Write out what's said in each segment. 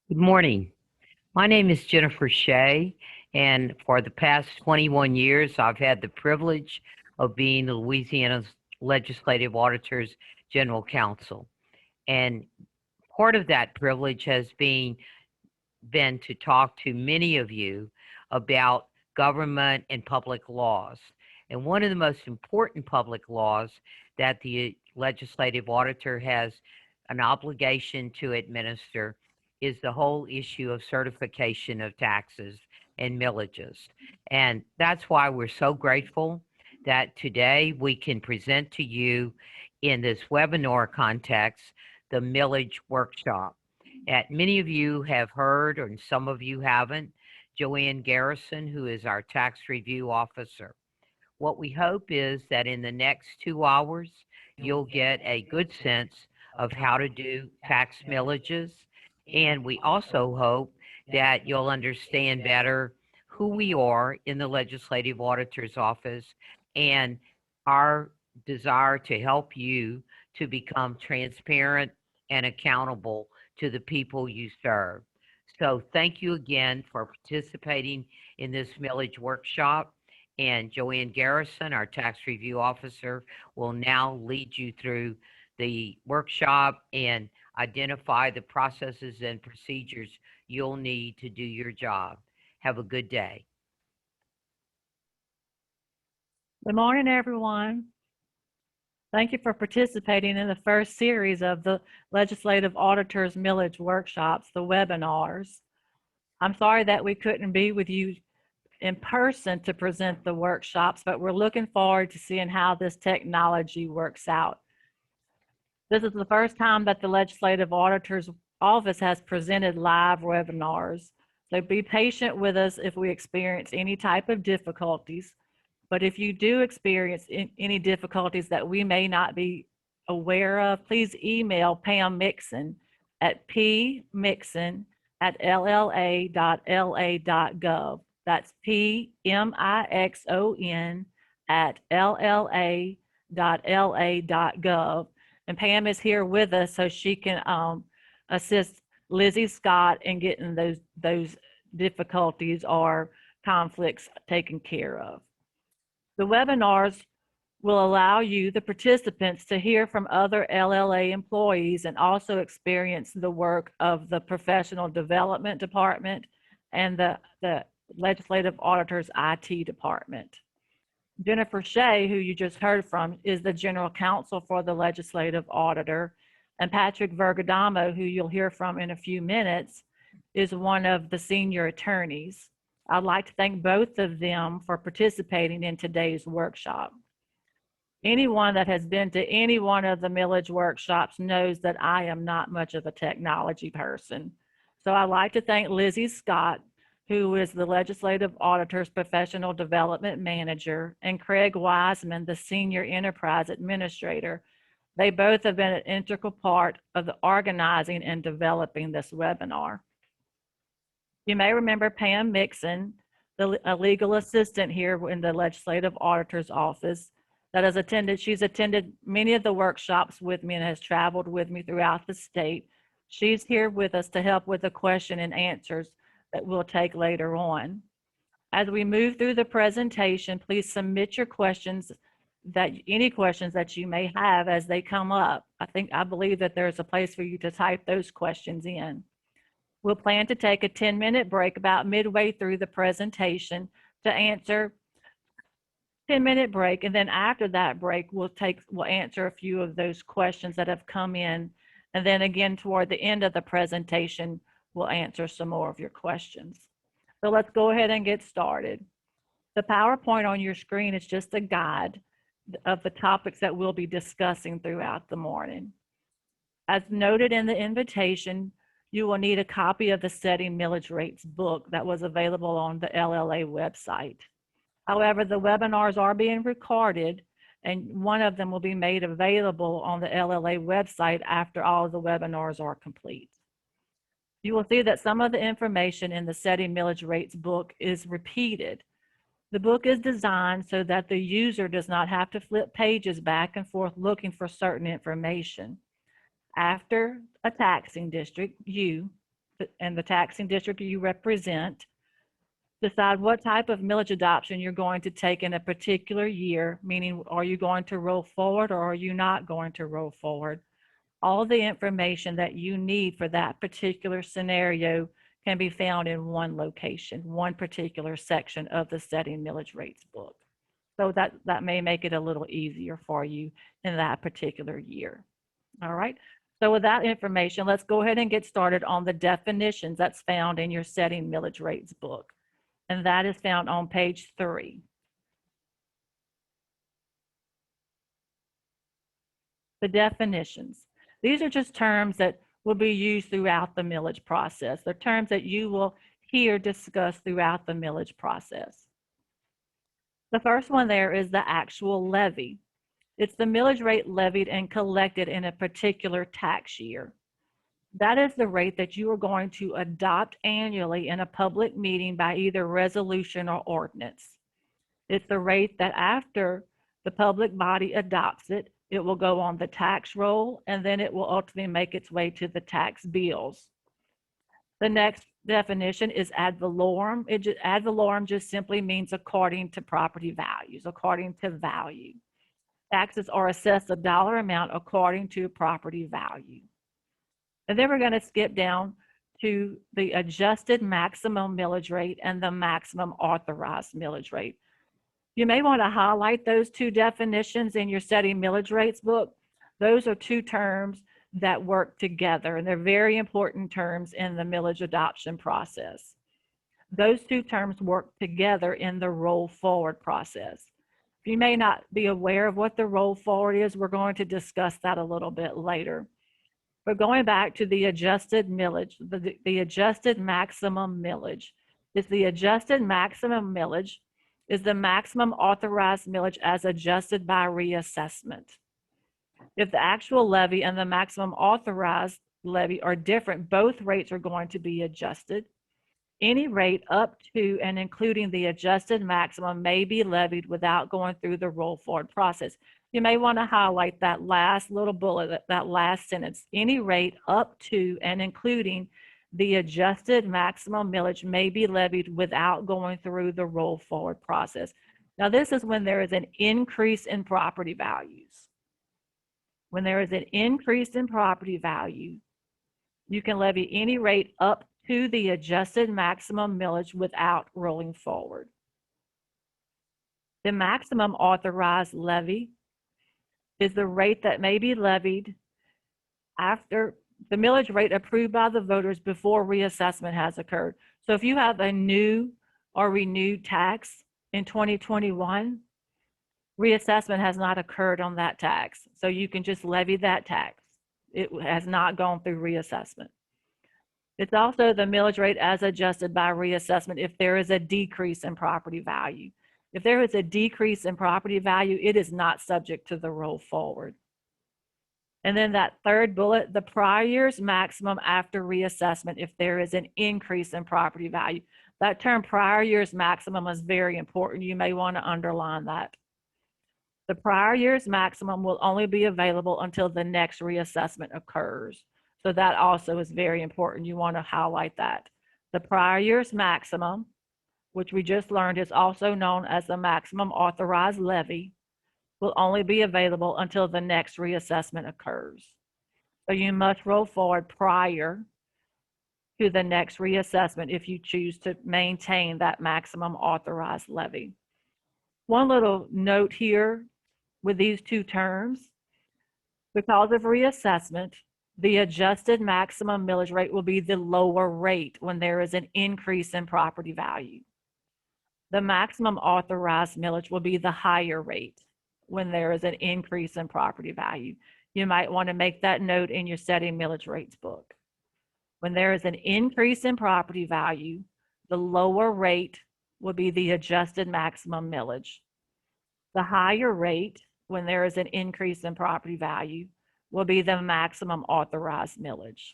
Good morning. My name is Jenifer Schaye, and for the past 21 years, I've had the privilege of being the Louisiana Legislative Auditor's General Counsel. And part of that privilege has been to talk to many of you about government and public laws. And one of the most important public laws that the legislative auditor has an obligation to administer is the whole issue of certification of taxes and millages. And that's why we're so grateful that today we can present to you in this webinar context the Millage Workshop. Many of you have heard, and some of you haven't, Joanne Garrison, who is our tax review officer. What we hope is that in the next 2 hours, you'll get a good sense of how to do tax millages. And we also hope that you'll understand better who we are in the Legislative Auditor's Office and our desire to help you to become transparent and accountable to the people you serve. So thank you again for participating in this millage workshop. And Joanne Garrison, our tax review officer, will now lead you through the workshop and identify the processes and procedures you'll need to do your job. Have a good day. Good morning, everyone. Thank you for participating in the first series of the Legislative Auditor's Millage Workshops, the webinars. I'm sorry that we couldn't be with you in person to present the workshops, but we're looking forward to seeing how this technology works out. This is the first time that the Legislative Auditor's Office has presented live webinars. So be patient with us if we experience any type of difficulties. But if you do experience any difficulties that we may not be aware of, please email Pam Mixon at pmixon@lla.la.gov. That's PMIXON@lla.la.gov. And Pam is here with us so she can assist Lizzie Scott in getting those difficulties or conflicts taken care of. The webinars will allow you, the participants, to hear from other LLA employees and also experience the work of the Professional Development Department and the Legislative Auditor's IT Department. Jenifer Schaye, who you just heard from, is the General Counsel for the Legislative Auditor, and Patrick Virgadamo, who you'll hear from in a few minutes, is one of the senior attorneys. I'd like to thank both of them for participating in today's workshop. Anyone that has been to any one of the millage workshops knows that I am not much of a technology person. So I'd like to thank Lizzie Scott, who is the Legislative Auditor's Professional Development Manager, and Craig Wiseman, the Senior Enterprise Administrator. They both have been an integral part of the organizing and developing this webinar. You may remember Pam Mixon, a legal assistant here in the Legislative Auditor's Office that has attended, she's attended many of the workshops with me and has traveled with me throughout the state. She's here with us to help with the question and answers that we'll take later on. As we move through the presentation, please submit your questions, any questions that you may have as they come up. I believe that there's a place for you to type those questions in. We'll plan to take a 10-minute break about midway through the presentation to answer 10-minute break. And then after that break, we'll answer a few of those questions that have come in. And then again, toward the end of the presentation, we'll answer some more of your questions. So let's go ahead and get started. The PowerPoint on your screen is just a guide of the topics that we'll be discussing throughout the morning. As noted in the invitation, you will need a copy of the Setting Millage Rates book that was available on the LLA website. However, the webinars are being recorded, and one of them will be made available on the LLA website after all of the webinars are complete. You will see that some of the information in the Setting Millage Rates book is repeated. The book is designed so that the user does not have to flip pages back and forth looking for certain information. After a taxing district, you, and the taxing district you represent. Decide what type of millage adoption you're going to take in a particular year, meaning are you going to roll forward or are you not going to roll forward? All the information that you need for that particular scenario can be found in one location, one particular section of the setting millage rates book. So that may make it a little easier for you in that particular year. All right. So with that information, let's go ahead and get started on the definitions that's found in your setting millage rates book. And that is found on page 3. The definitions. These are just terms that will be used throughout the millage process. They're terms that you will hear discussed throughout the millage process. The first one there is the actual levy. It's the millage rate levied and collected in a particular tax year. That is the rate that you are going to adopt annually in a public meeting by either resolution or ordinance. It's the rate that after the public body adopts it, it will go on the tax roll, and then it will ultimately make its way to the tax bills. The next definition is ad valorem. Ad valorem just simply means according to property values, according to value. Taxes are assessed a dollar amount according to property value. And then we're going to skip down to the adjusted maximum millage rate and the maximum authorized millage rate. You may want to highlight those two definitions in your setting millage rates book. Those are two terms that work together, and they're very important terms in the millage adoption process. Those two terms work together in the roll forward process. You may not be aware of what the roll forward is. We're going to discuss that a little bit later. But going back to the adjusted millage, the adjusted maximum millage is the adjusted maximum millage is the maximum authorized millage as adjusted by reassessment. If the actual levy and the maximum authorized levy are different, both rates are going to be adjusted. Any rate up to and including the adjusted maximum may be levied without going through the roll forward process. You may want to highlight that last little bullet, that last sentence. Any rate up to and including the adjusted maximum millage may be levied without going through the roll forward process. Now, this is when there is an increase in property values. When there is an increase in property value, you can levy any rate up to the adjusted maximum millage without rolling forward. The maximum authorized levy is the rate that may be levied after the millage rate approved by the voters before reassessment has occurred. So if you have a new or renewed tax in 2021, reassessment has not occurred on that tax. So you can just levy that tax. It has not gone through reassessment. It's also the millage rate as adjusted by reassessment if there is a decrease in property value. If there is a decrease in property value, it is not subject to the roll forward. And then that third bullet, the prior year's maximum after reassessment if there is an increase in property value. That term prior year's maximum is very important. You may want to underline that. The prior year's maximum will only be available until the next reassessment occurs. So that also is very important. You want to highlight that. The prior year's maximum, which we just learned is also known as the maximum authorized levy, will only be available until the next reassessment occurs. So you must roll forward prior to the next reassessment if you choose to maintain that maximum authorized levy. One little note here with these two terms, because of reassessment, the adjusted maximum millage rate will be the lower rate when there is an increase in property value. The maximum authorized millage will be the higher rate when there is an increase in property value. You might want to make that note in your setting millage rates book. When there is an increase in property value, the lower rate will be the adjusted maximum millage. The higher rate, when there is an increase in property value, will be the maximum authorized millage.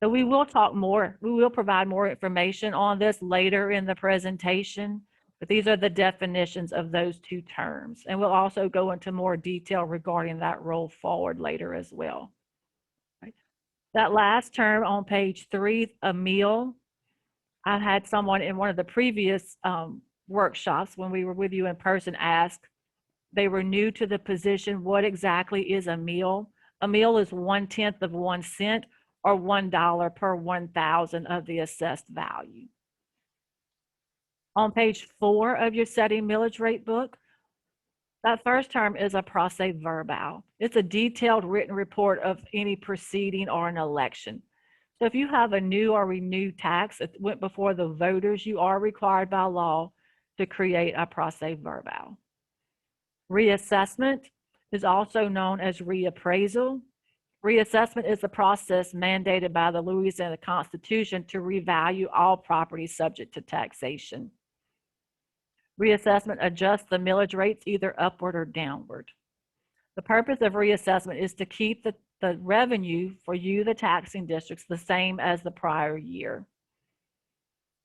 So we will talk more, we will provide more information on this later in the presentation, but these are the definitions of those two terms. And we'll also go into more detail regarding that roll forward later as well. Right. That last term on page 3, a meal, I had someone in one of the previous workshops when we were with you in person ask, they were new to the position, what exactly is a meal? A meal is 1/10 of 1 cent or $1 per 1,000 of the assessed value. On page 4 of your setting millage rate book, that first term is a procès verbal. It's a detailed written report of any proceeding or an election. So if you have a new or renewed tax that went before the voters, you are required by law to create a procès verbal. Reassessment is also known as reappraisal. Reassessment is the process mandated by the Louisiana Constitution to revalue all property subject to taxation. Reassessment adjusts the millage rates either upward or downward. The purpose of reassessment is to keep the revenue for you, the taxing districts, the same as the prior year.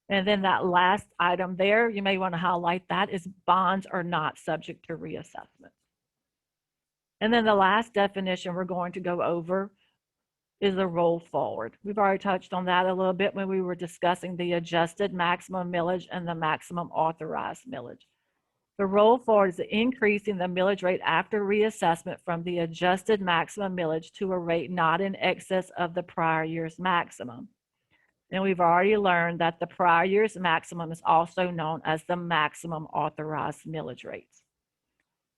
And then that last item there, you may want to highlight that, is bonds are not subject to reassessment. And then the last definition we're going to go over is the roll forward. We've already touched on that a little bit when we were discussing the adjusted maximum millage and the maximum authorized millage. The roll forward is increasing the millage rate after reassessment from the adjusted maximum millage to a rate not in excess of the prior year's maximum. And we've already learned that the prior year's maximum is also known as the maximum authorized millage rates.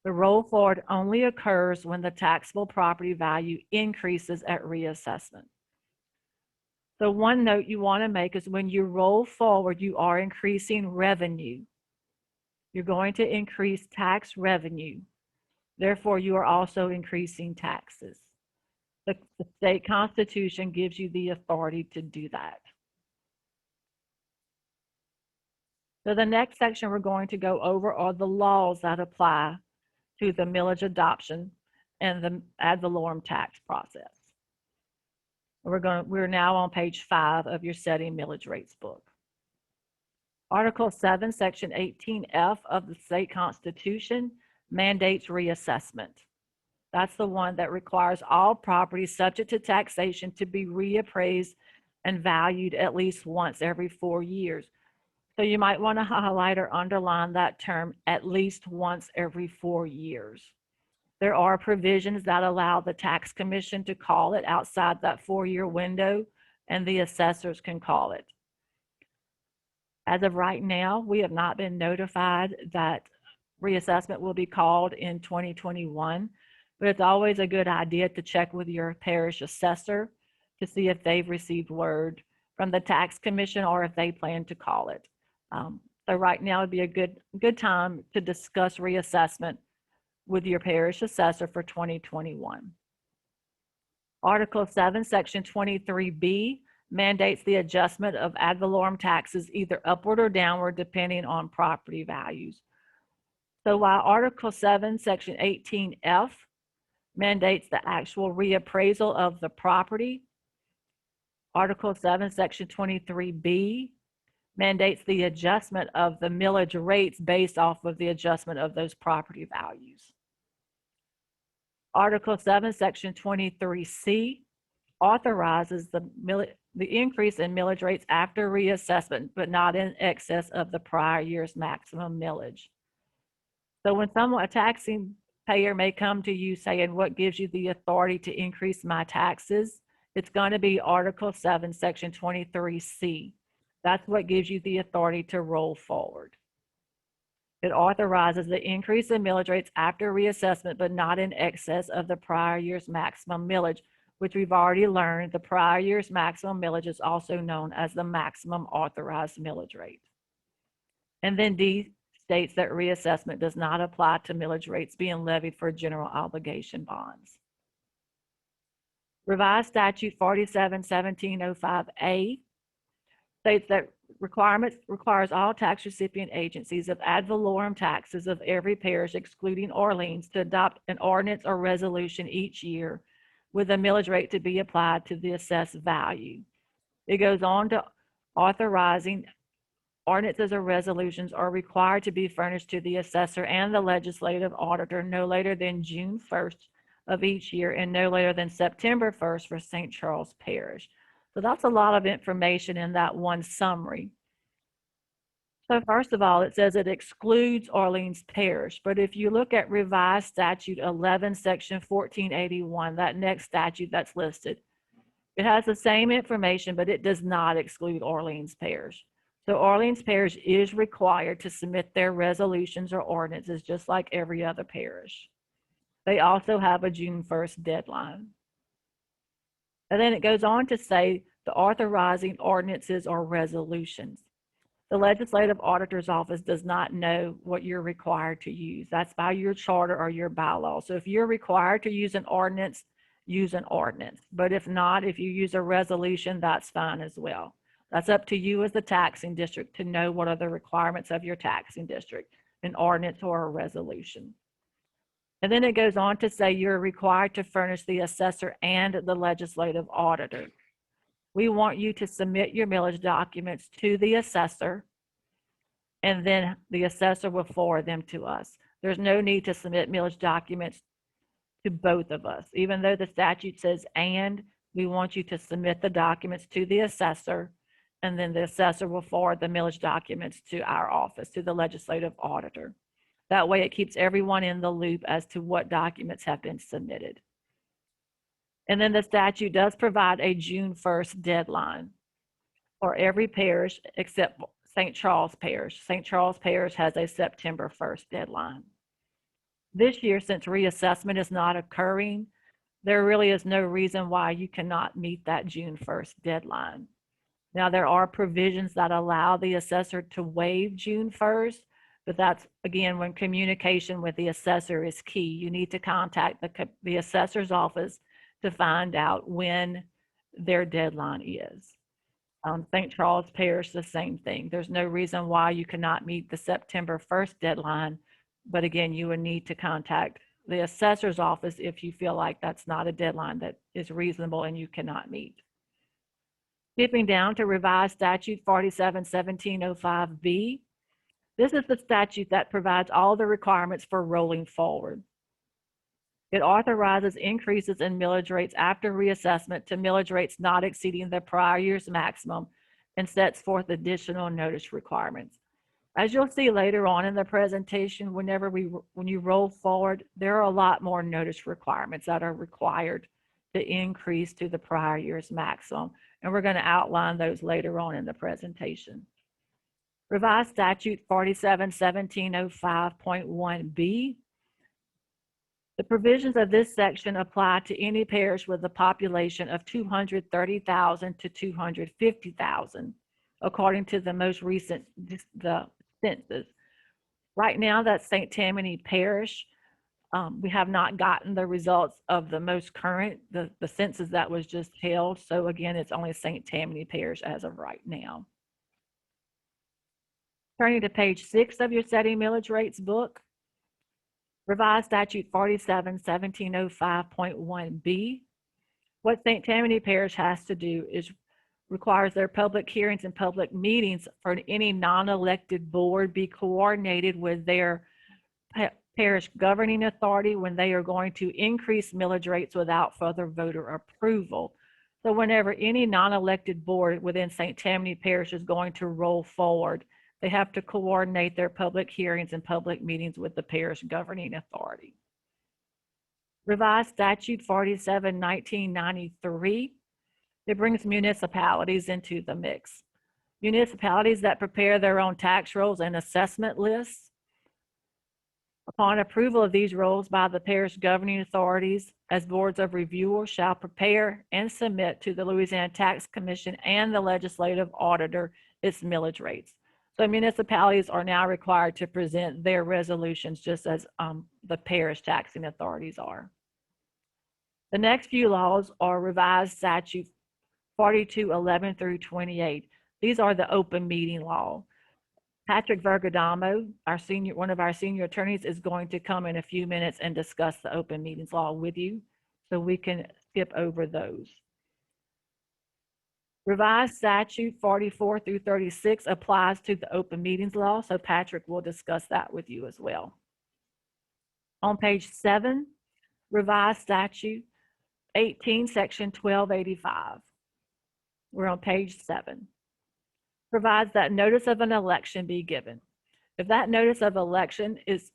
The roll forward only occurs when the taxable property value increases at reassessment. So one note you want to make is when you roll forward, you are increasing revenue. You're going to increase tax revenue. Therefore, you are also increasing taxes. The state constitution gives you the authority to do that. So the next section we're going to go over are the laws that apply to the millage adoption and the ad valorem tax process. We're now on page 5 of your setting millage rates book. Article 7, Section 18F of the state constitution mandates reassessment. That's the one that requires all properties subject to taxation to be reappraised and valued at least once every 4 years. So you might want to highlight or underline that term, at least once every 4 years. There are provisions that allow the tax commission to call it outside that 4-year window, and the assessors can call it. As of right now, we have not been notified that reassessment will be called in 2021, but it's always a good idea to check with your parish assessor to see if they've received word from the tax commission or if they plan to call it. So right now would be a good time to discuss reassessment with your parish assessor for 2021. Article 7, Section 23B mandates the adjustment of ad valorem taxes either upward or downward depending on property values. So while Article 7, Section 18F mandates the actual reappraisal of the property, Article 7, Section 23B mandates the adjustment of the millage rates based off of the adjustment of those property values. Article 7, Section 23C authorizes the increase in millage rates after reassessment, but not in excess of the prior year's maximum millage. So when a taxing payer may come to you saying, what gives you the authority to increase my taxes? It's going to be Article 7, Section 23C. That's what gives you the authority to roll forward. It authorizes the increase in millage rates after reassessment, but not in excess of the prior year's maximum millage, which we've already learned the prior year's maximum millage is also known as the maximum authorized millage rate. And then D states that reassessment does not apply to millage rates being levied for general obligation bonds. Revised Statute 47-1705A states that requires all tax recipient agencies of ad valorem taxes of every parish, excluding Orleans, to adopt an ordinance or resolution each year with a millage rate to be applied to the assessed value. It goes on to authorizing ordinances or resolutions are required to be furnished to the assessor and the legislative auditor no later than June 1st of each year and no later than September 1st for St. Charles Parish. So that's a lot of information in that one summary. So first of all, it says it excludes Orleans Parish, but if you look at revised statute 11, section 1481, that next statute that's listed, it has the same information, but it does not exclude Orleans Parish. So Orleans Parish is required to submit their resolutions or ordinances just like every other parish. They also have a June 1st deadline. And then it goes on to say the authorizing ordinances or resolutions. The Legislative Auditor's Office does not know what you're required to use. That's by your charter or your bylaw. So if you're required to use an ordinance, use an ordinance. But if not, if you use a resolution, that's fine as well. That's up to you as the taxing district to know what are the requirements of your taxing district, an ordinance or a resolution. And then it goes on to say you're required to furnish the assessor and the legislative auditor. We want you to submit your millage documents to the assessor, and then the assessor will forward them to us. There's no need to submit millage documents to both of us. Even though the statute says and, we want you to submit the documents to the assessor, and then the assessor will forward the millage documents to our office, to the legislative auditor. That way it keeps everyone in the loop as to what documents have been submitted. And then the statute does provide a June 1st deadline for every parish except St. Charles Parish. St. Charles Parish has a September 1st deadline. This year, since reassessment is not occurring, there really is no reason why you cannot meet that June 1st deadline. Now, there are provisions that allow the assessor to waive June 1st, but that's, again, when communication with the assessor is key. You need to contact the assessor's office to find out when their deadline is. St. Charles Parish, the same thing. There's no reason why you cannot meet the September 1st deadline, but again, you would need to contact the assessor's office if you feel like that's not a deadline that is reasonable and you cannot meet. Skipping down to revised statute 47-1705B. This is the statute that provides all the requirements for rolling forward. It authorizes increases in millage rates after reassessment to millage rates not exceeding the prior year's maximum and sets forth additional notice requirements. As you'll see later on in the presentation, when you roll forward, there are a lot more notice requirements that are required to increase to the prior year's maximum. And we're going to outline those later on in the presentation. Revised statute 47-1705.1B. The provisions of this section apply to any parish with a population of 230,000 to 250,000, according to the most recent census. Right now, that's St. Tammany Parish. We have not gotten the results of the most current, the census that was just held. So again, it's only St. Tammany Parish as of right now. Turning to page 6 of your setting millage rates book. Revised statute 47-1705.1B. What St. Tammany Parish has to do is requires their public hearings and public meetings for any non-elected board be coordinated with their parish governing authority when they are going to increase millage rates without further voter approval. So whenever any non-elected board within St. Tammany Parish is going to roll forward, they have to coordinate their public hearings and public meetings with the parish governing authority. Revised statute 47-1993. It brings municipalities into the mix. Municipalities that prepare their own tax rolls and assessment lists. Upon approval of these rolls by the parish governing authorities, as boards of review shall prepare and submit to the Louisiana Tax Commission and the legislative auditor its millage rates. So municipalities are now required to present their resolutions just as the parish taxing authorities are. The next few laws are revised statute 4211 through 28. These are the open meeting law. Patrick Virgadamo, one of our senior attorneys, is going to come in a few minutes and discuss the open meetings law with you, so we can skip over those. Revised statute 44 through 36 applies to the open meetings law, so Patrick will discuss that with you as well. On page 7, Revised Statute 18, Section 1285. We're on page 7. Provides that notice of an election be given. If that notice of election is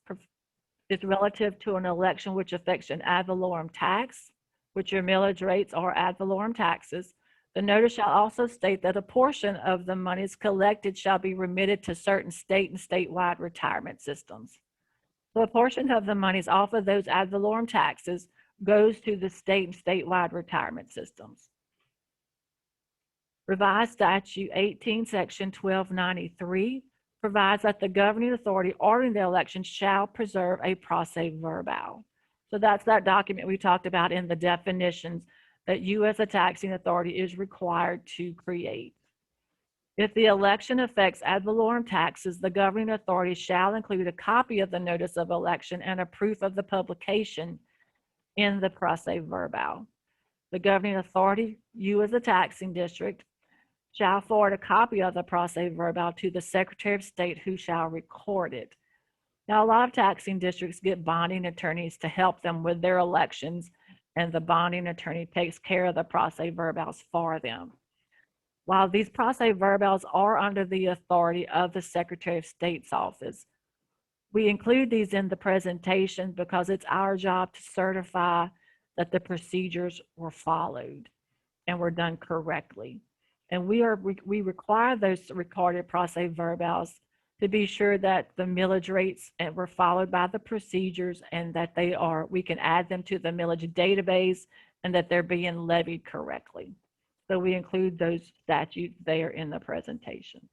relative to an election which affects an ad valorem tax, which your millage rates are ad valorem taxes, the notice shall also state that a portion of the monies collected shall be remitted to certain state and statewide retirement systems. So a portion of the monies off of those ad valorem taxes goes to the state and statewide retirement systems. Revised Statute 18, Section 1293 provides that the governing authority ordering the election shall preserve a proce verbal. So that's that document we talked about in the definitions that you as a taxing authority is required to create. If the election affects ad valorem taxes, the governing authority shall include a copy of the notice of election and a proof of the publication in the proce verbal. The governing authority, you as a taxing district, shall forward a copy of the proce verbal to the Secretary of State, who shall record it. Now, a lot of taxing districts get bonding attorneys to help them with their elections, and the bonding attorney takes care of the proce verbals for them. While these proce verbals are under the authority of the Secretary of State's office, we include these in the presentation because it's our job to certify that the procedures were followed and were done correctly. And we require those recorded proce verbals to be sure that the millage rates were followed by the procedures, and that we can add them to the millage database, and that they're being levied correctly. So we include those statutes there in the presentation.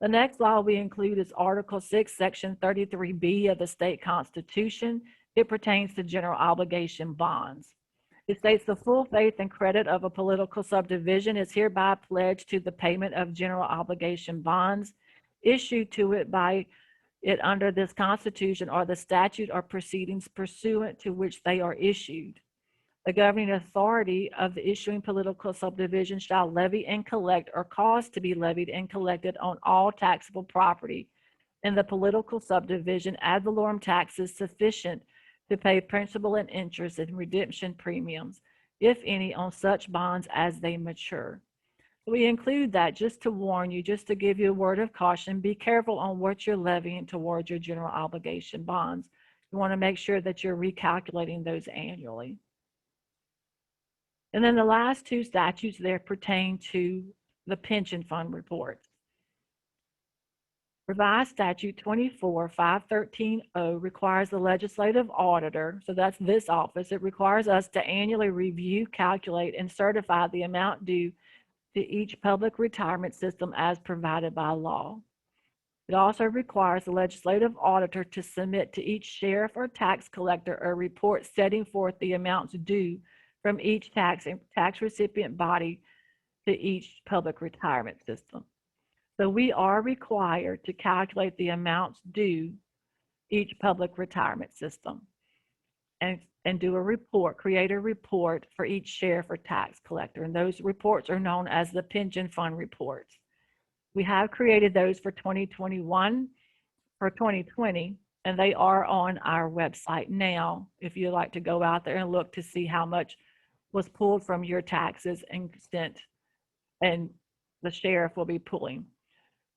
The next law we include is Article 6, Section 33B of the state constitution. It pertains to general obligation bonds. It states the full faith and credit of a political subdivision is hereby pledged to the payment of general obligation bonds issued to it by it under this constitution or the statute or proceedings pursuant to which they are issued. The governing authority of the issuing political subdivision shall levy and collect or cause to be levied and collected on all taxable property in the political subdivision ad valorem taxes sufficient to pay principal and interest and redemption premiums, if any, on such bonds as they mature. We include that just to warn you, just to give you a word of caution. Be careful on what you're levying towards your general obligation bonds. You want to make sure that you're recalculating those annually. And then the last two statutes there pertain to the pension fund reports. Revised Statute 24-513-0 requires the legislative auditor, so that's this office, it requires us to annually review, calculate, and certify the amount due to each public retirement system as provided by law. It also requires the legislative auditor to submit to each sheriff or tax collector a report setting forth the amounts due from each tax recipient body to each public retirement system. So we are required to calculate the amounts due each public retirement system and do a report, create a report for each sheriff or tax collector. And those reports are known as the pension fund reports. We have created those for 2021, for 2020, and they are on our website now. If you'd like to go out there and look to see how much was pulled from your taxes and sent, and the sheriff will be pulling.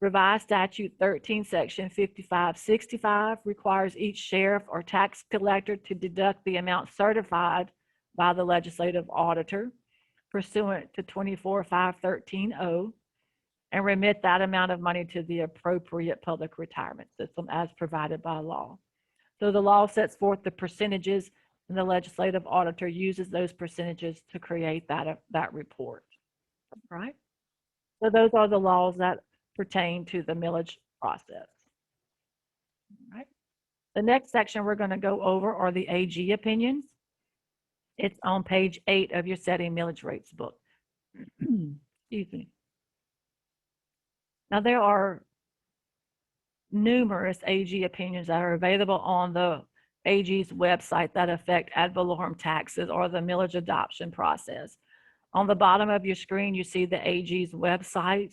Revised Statute 13, Section 5565 requires each sheriff or tax collector to deduct the amount certified by the legislative auditor pursuant to 24-513-0 and remit that amount of money to the appropriate public retirement system as provided by law. So the law sets forth the percentages, and the legislative auditor uses those percentages to create that report. All right? So those are the laws that pertain to the millage process. All right. The next section we're going to go over are the AG opinions. It's on page 8 of your setting millage rates book. Excuse me. Now there are numerous AG opinions that are available on the AG's website that affect ad valorem taxes or the millage adoption process. On the bottom of your screen, you see the AG's website.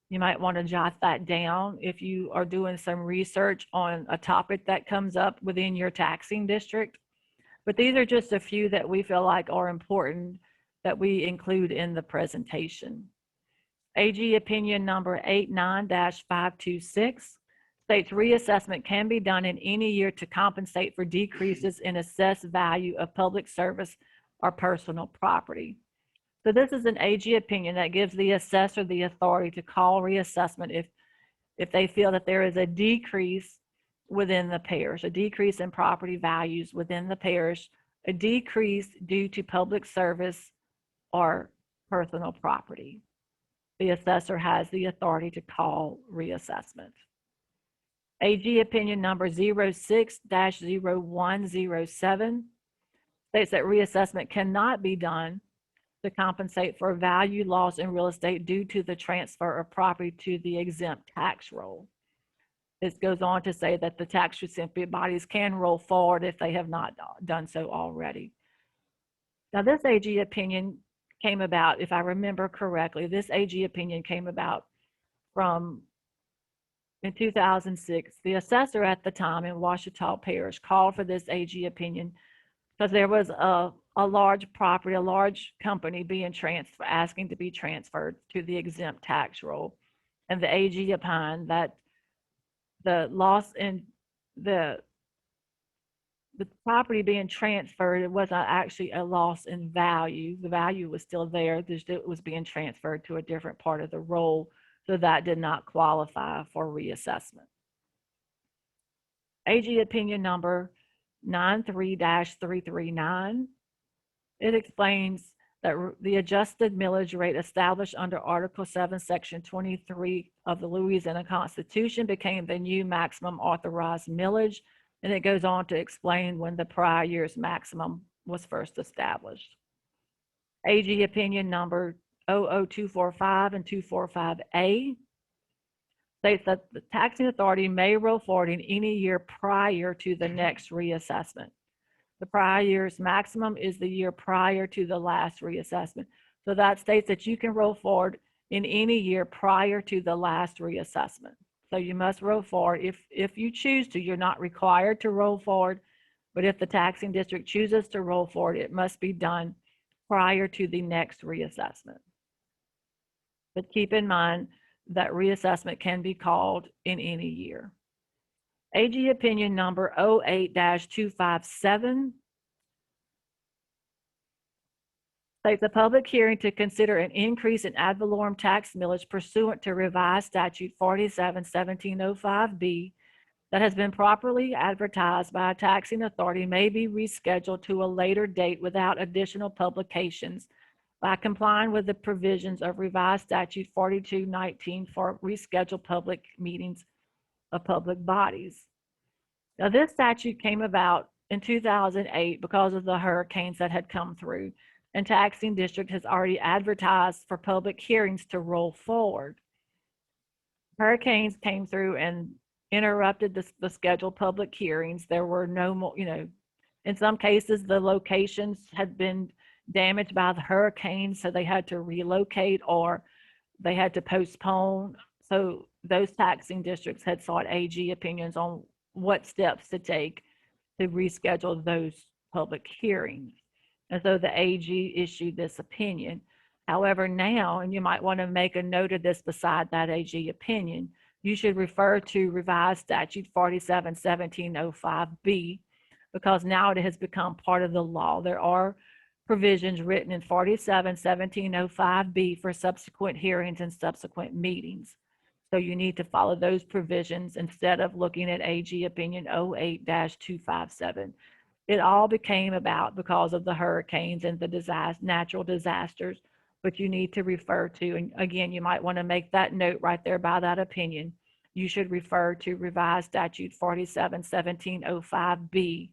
You might want to jot that down if you are doing some research on a topic that comes up within your taxing district. But these are just a few that we feel like are important that we include in the presentation. AG opinion number 89-526 states reassessment can be done in any year to compensate for decreases in assessed value of public service or personal property. So this is an AG opinion that gives the assessor the authority to call reassessment if they feel that there is a decrease within the parish, a decrease in property values within the parish, a decrease due to public service or personal property. The assessor has the authority to call reassessment. AG opinion number 06-0107 states that reassessment cannot be done to compensate for value loss in real estate due to the transfer of property to the exempt tax roll. This goes on to say that the tax recipient bodies can roll forward if they have not done so already. Now, this AG opinion came about, if I remember correctly, this AG opinion came about from in 2006. The assessor at the time in Ouachita Parish called for this AG opinion because there was a large property, a large company being asking to be transferred to the exempt tax roll. And the AG opined that the loss in the property being transferred, it wasn't actually a loss in value. The value was still there, it was being transferred to a different part of the roll, so that did not qualify for reassessment. AG opinion number 93-339, it explains that the adjusted millage rate established under Article 7, Section 23 of the Louisiana Constitution became the new maximum authorized millage, and it goes on to explain when the prior year's maximum was first established. AG opinion number 00245 and 245A states that the taxing authority may roll forward in any year prior to the next reassessment. The prior year's maximum is the year prior to the last reassessment. So that states that you can roll forward in any year prior to the last reassessment. So you must roll forward if you choose to. You're not required to roll forward, but if the taxing district chooses to roll forward, it must be done prior to the next reassessment. But keep in mind that reassessment can be called in any year. AG opinion number 08-257 states a public hearing to consider an increase in ad valorem tax millage pursuant to revised statute 47-1705B that has been properly advertised by a taxing authority may be rescheduled to a later date without additional publications by complying with the provisions of revised statute 4219 for rescheduled public meetings of public bodies. Now, this statute came about in 2008 because of the hurricanes that had come through, and taxing district has already advertised for public hearings to roll forward. Hurricanes came through and interrupted the scheduled public hearings. There were no more, in some cases, the locations had been damaged by the hurricane, so they had to relocate or they had to postpone. So those taxing districts had sought AG opinions on what steps to take to reschedule those public hearings. And so the AG issued this opinion. However, now, and you might want to make a note of this beside that AG opinion, you should refer to revised statute 47-1705B because now it has become part of the law. There are provisions written in 47-1705B for subsequent hearings and subsequent meetings. So you need to follow those provisions instead of looking at AG opinion 08-257. It all became about because of the hurricanes and the natural disasters, but you need to refer to, and again, you might want to make that note right there by that opinion. You should refer to revised statute 47-1705B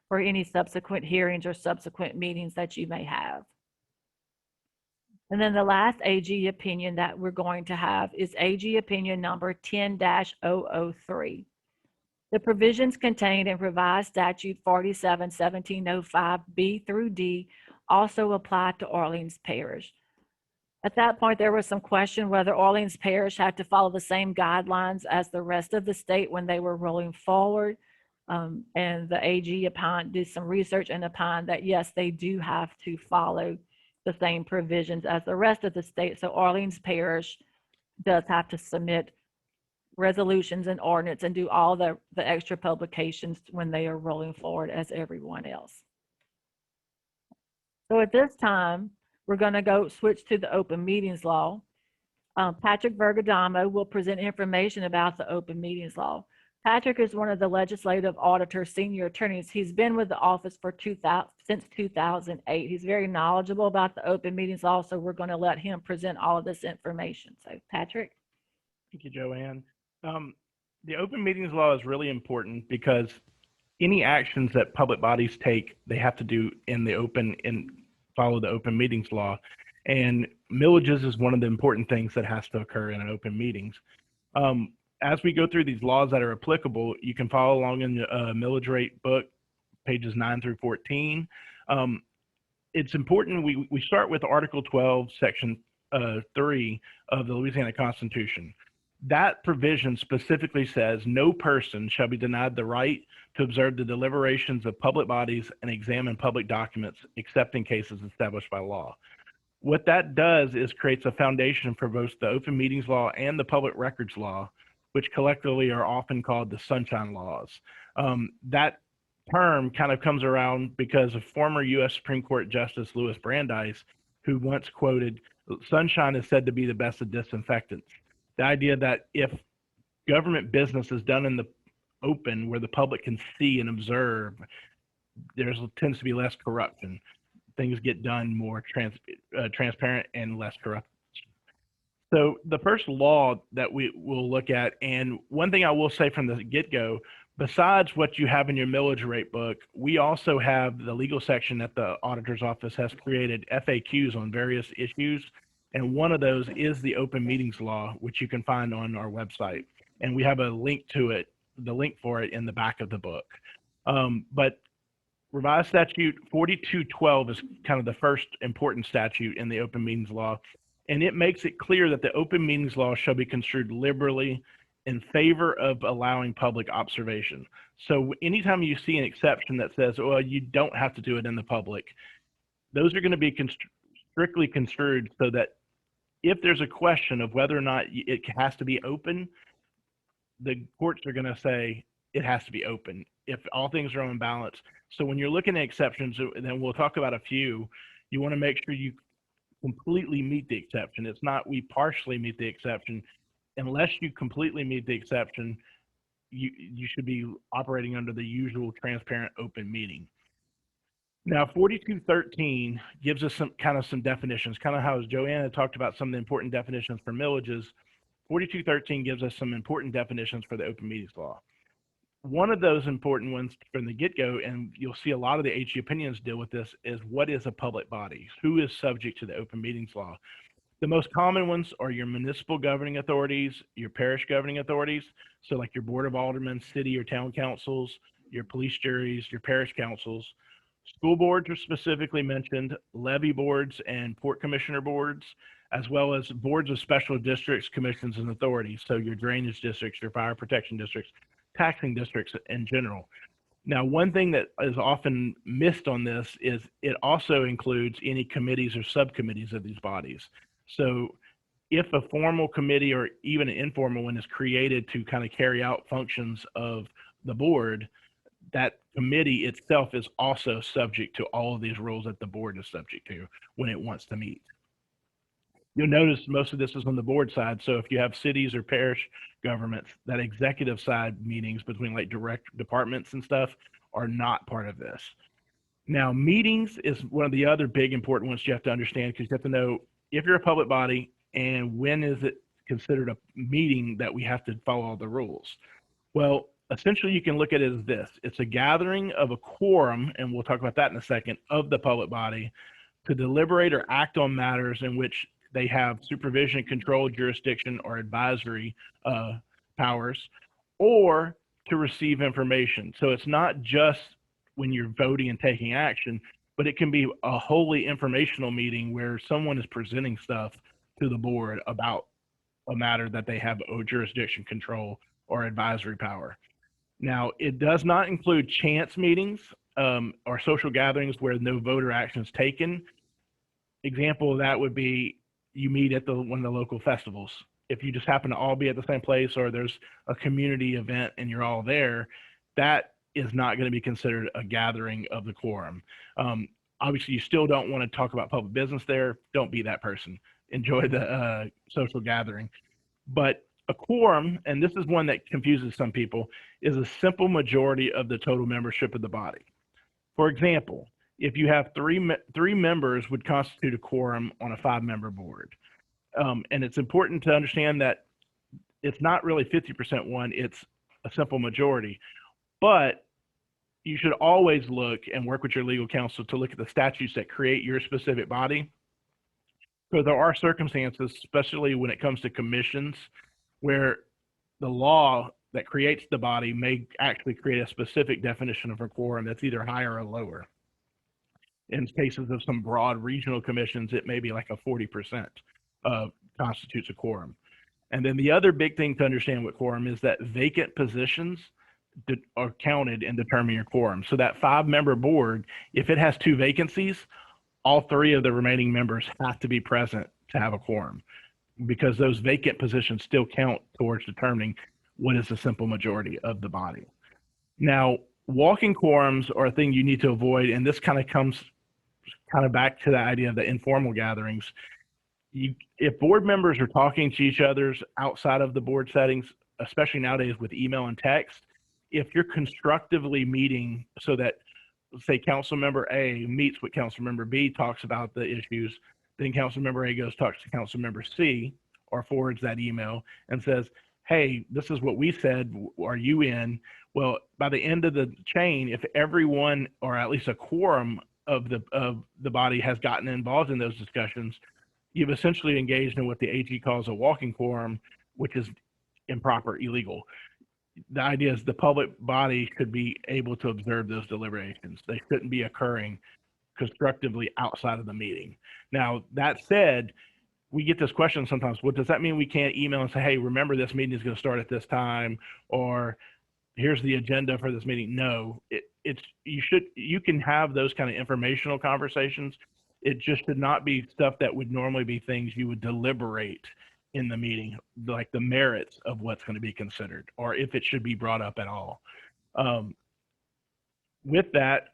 for any subsequent hearings or subsequent meetings that you may have. And then the last AG opinion that we're going to have is AG opinion number 10-003. The provisions contained in revised statute 47-1705B through D also apply to Orleans Parish. At that point, there was some question whether Orleans Parish had to follow the same guidelines as the rest of the state when they were rolling forward. And the AG did some research and opined that yes, they do have to follow the same provisions as the rest of the state. So Orleans Parish does have to submit resolutions and ordinance and do all the extra publications when they are rolling forward as everyone else. So at this time, we're going to go switch to the open meetings law. Patrick Virgadamo will present information about the open meetings law. Patrick is one of the legislative auditor senior attorneys. He's been with the office for since 2008. He's very knowledgeable about the open meetings law, so we're going to let him present all of this information. So Patrick. Thank you, Joanne. The open meetings law is really important because any actions that public bodies take, they have to do in the open and follow the open meetings law. And millages is one of the important things that has to occur in an open meetings. As we go through these laws that are applicable, you can follow along in the millage rate book, pages 9 through 14. It's important we start with Article 12, Section 3 of the Louisiana Constitution. That provision specifically says no person shall be denied the right to observe the deliberations of public bodies and examine public documents except in cases established by law. What that does is creates a foundation for both the open meetings law and the public records law, which collectively are often called the sunshine laws. That term kind of comes around because of former U.S. Supreme Court Justice Louis Brandeis, who once quoted, "Sunshine is said to be the best of disinfectants." The idea that if government business is done in the open where the public can see and observe, there tends to be less corruption. Things get done more transparent and less corrupt. So the first law that we will look at, and one thing I will say from the get-go, besides what you have in your millage rate book, we also have the legal section that the auditor's office has created FAQs on various issues. And one of those is the open meetings law, which you can find on our website. And we have a link to it, the link for it in the back of the book. But revised statute 4212 is kind of the first important statute in the open meetings law. And it makes it clear that the open meetings law shall be construed liberally in favor of allowing public observation. So anytime you see an exception that says, well, you don't have to do it in the public, those are going to be strictly construed so that if there's a question of whether or not it has to be open, the courts are going to say it has to be open if all things are on balance. So when you're looking at exceptions, and then we'll talk about a few, you want to make sure you completely meet the exception. It's not we partially meet the exception. Unless you completely meet the exception, you should be operating under the usual transparent open meeting. Now, 4213 gives us some definitions, kind of how Joanna talked about some of the important definitions for millages. 4213 gives us some important definitions for the open meetings law. One of those important ones from the get-go, and you'll see a lot of the HE opinions deal with this, is what is a public body? Who is subject to the open meetings law? The most common ones are your municipal governing authorities, your parish governing authorities, so like your board of aldermen, city or town councils, your police juries, your parish councils. School boards are specifically mentioned, levy boards and port commissioner boards, as well as boards of special districts, commissions, and authorities, so your drainage districts, your fire protection districts, taxing districts in general. Now, one thing that is often missed on this is it also includes any committees or subcommittees of these bodies. So if a formal committee or even an informal one is created to kind of carry out functions of the board, that committee itself is also subject to all of these rules that the board is subject to when it wants to meet. You'll notice most of this is on the board side. So if you have cities or parish governments, that executive side meetings between like direct departments and stuff are not part of this. Now, meetings is one of the other big important ones you have to understand, because you have to know if you're a public body and when is it considered a meeting that we have to follow all the rules. Well, essentially you can look at it as this. It's a gathering of a quorum, and we'll talk about that in a second, of the public body to deliberate or act on matters in which they have supervision, control, jurisdiction, or advisory powers, or to receive information. So it's not just when you're voting and taking action, but it can be a wholly informational meeting where someone is presenting stuff to the board about a matter that they have jurisdiction, control, or advisory power. Now, it does not include chance meetings or social gatherings where no voter action is taken. Example of that would be you meet at one of the local festivals. If you just happen to all be at the same place, or there's a community event and you're all there, that is not going to be considered a gathering of the quorum. Obviously, you still don't want to talk about public business there. Don't be that person. Enjoy the social gathering. But a quorum, and this is one that confuses some people, is a simple majority of the total membership of the body. For example, if you have three members would constitute a quorum on a 5-member board. And it's important to understand that it's not really 50% one, it's a simple majority. But you should always look and work with your legal counsel to look at the statutes that create your specific body. So there are circumstances, especially when it comes to commissions, where the law that creates the body may actually create a specific definition of a quorum that's either higher or lower. In cases of some broad regional commissions, it may be like a 40% constitutes a quorum. And then the other big thing to understand with quorum is that vacant positions are counted in determining your quorum. So that 5-member board, if it has 2 vacancies, all 3 of the remaining members have to be present to have a quorum, because those vacant positions still count towards determining what is the simple majority of the body. Now, walking quorums are a thing you need to avoid, and this kind of comes back to the idea of the informal gatherings. If board members are talking to each other outside of the board settings, especially nowadays with email and text, if you're constructively meeting so that, say, council member A meets with council member B, talks about the issues, then council member A goes talks to council member C or forwards that email and says, hey, this is what we said, are you in? Well, by the end of the chain, if everyone, or at least a quorum of the body, has gotten involved in those discussions, you've essentially engaged in what the AG calls a walking quorum, which is improper, illegal. The idea is the public body should be able to observe those deliberations. They shouldn't be occurring constructively outside of the meeting. Now, that said, we get this question sometimes, well, does that mean we can't email and say, hey, remember this meeting is going to start at this time, or here's the agenda for this meeting? No, you can have those kind of informational conversations. It just should not be stuff that would normally be things you would deliberate in the meeting, like the merits of what's going to be considered, or if it should be brought up at all. With that,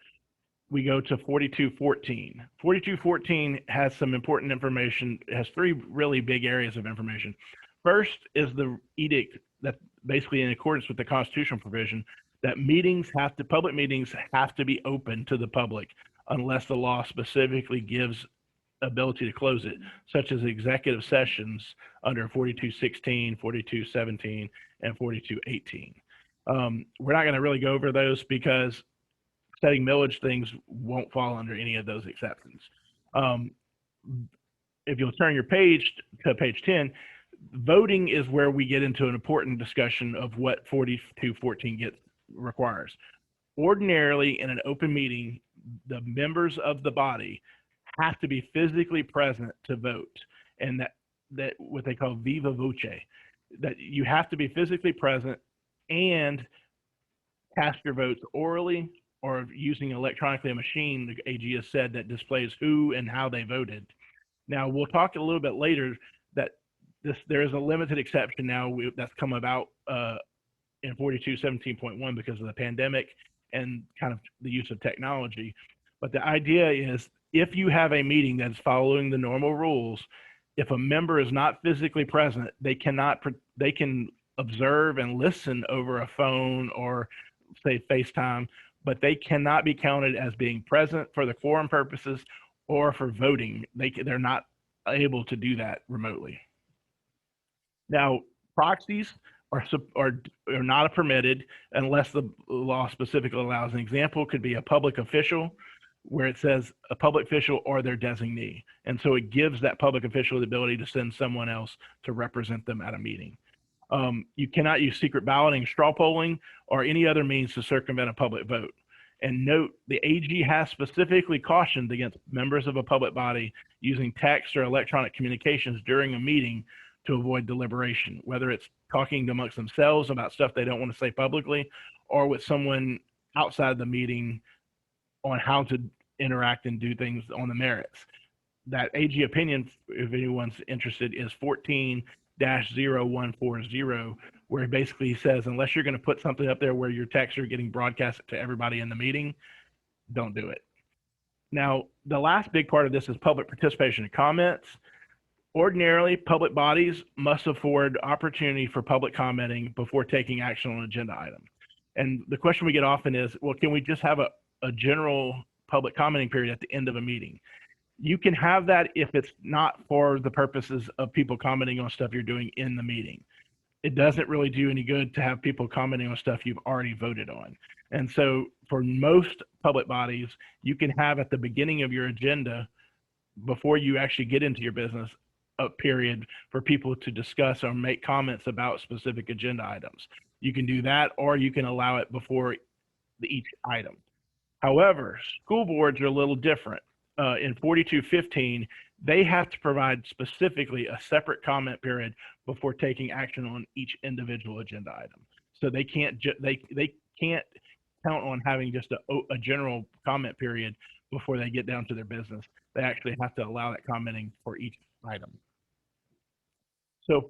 we go to 4214. 4214 has some important information. It has 3 really big areas of information. First is the edict that basically in accordance with the constitutional provision that public meetings have to be open to the public unless the law specifically gives ability to close it, such as executive sessions under 4216, 4217, and 4218. We're not going to really go over those because setting millage things won't fall under any of those exceptions. If you'll turn your page to page 10, voting is where we get into an important discussion of what 4214 requires. Ordinarily, in an open meeting, the members of the body have to be physically present to vote, and that what they call viva voce, that you have to be physically present and cast your votes orally or using electronically a machine, the AG has said, that displays who and how they voted. Now, we'll talk a little bit later that there is a limited exception now that's come about in 4217.1 because of the pandemic and kind of the use of technology. But the idea is, if you have a meeting that's following the normal rules, if a member is not physically present, they can observe and listen over a phone or say FaceTime, but they cannot be counted as being present for the quorum purposes or for voting. They're not able to do that remotely. Now, proxies are not permitted unless the law specifically allows. An example could be a public official, where it says a public official or their designee. And so it gives that public official the ability to send someone else to represent them at a meeting. You cannot use secret balloting, straw polling, or any other means to circumvent a public vote. And note, the AG has specifically cautioned against members of a public body using text or electronic communications during a meeting to avoid deliberation, whether it's talking amongst themselves about stuff they don't want to say publicly, or with someone outside the meeting on how to interact and do things on the merits. That AG opinion, if anyone's interested, is 14-0140, where basically he says, unless you're going to put something up there where your texts are getting broadcasted to everybody in the meeting, don't do it. Now, the last big part of this is public participation and comments. Ordinarily, public bodies must afford opportunity for public commenting before taking action on an agenda item. And the question we get often is, well, can we just have a general public commenting period at the end of a meeting? You can have that if it's not for the purposes of people commenting on stuff you're doing in the meeting. It doesn't really do any good to have people commenting on stuff you've already voted on. And so for most public bodies, you can have at the beginning of your agenda, before you actually get into your business, a period for people to discuss or make comments about specific agenda items. You can do that, or you can allow it before each item. However, school boards are a little different. In 4215, they have to provide specifically a separate comment period before taking action on each individual agenda item. So they can't they can't count on having just a general comment period before they get down to their business. They actually have to allow that commenting for each item. So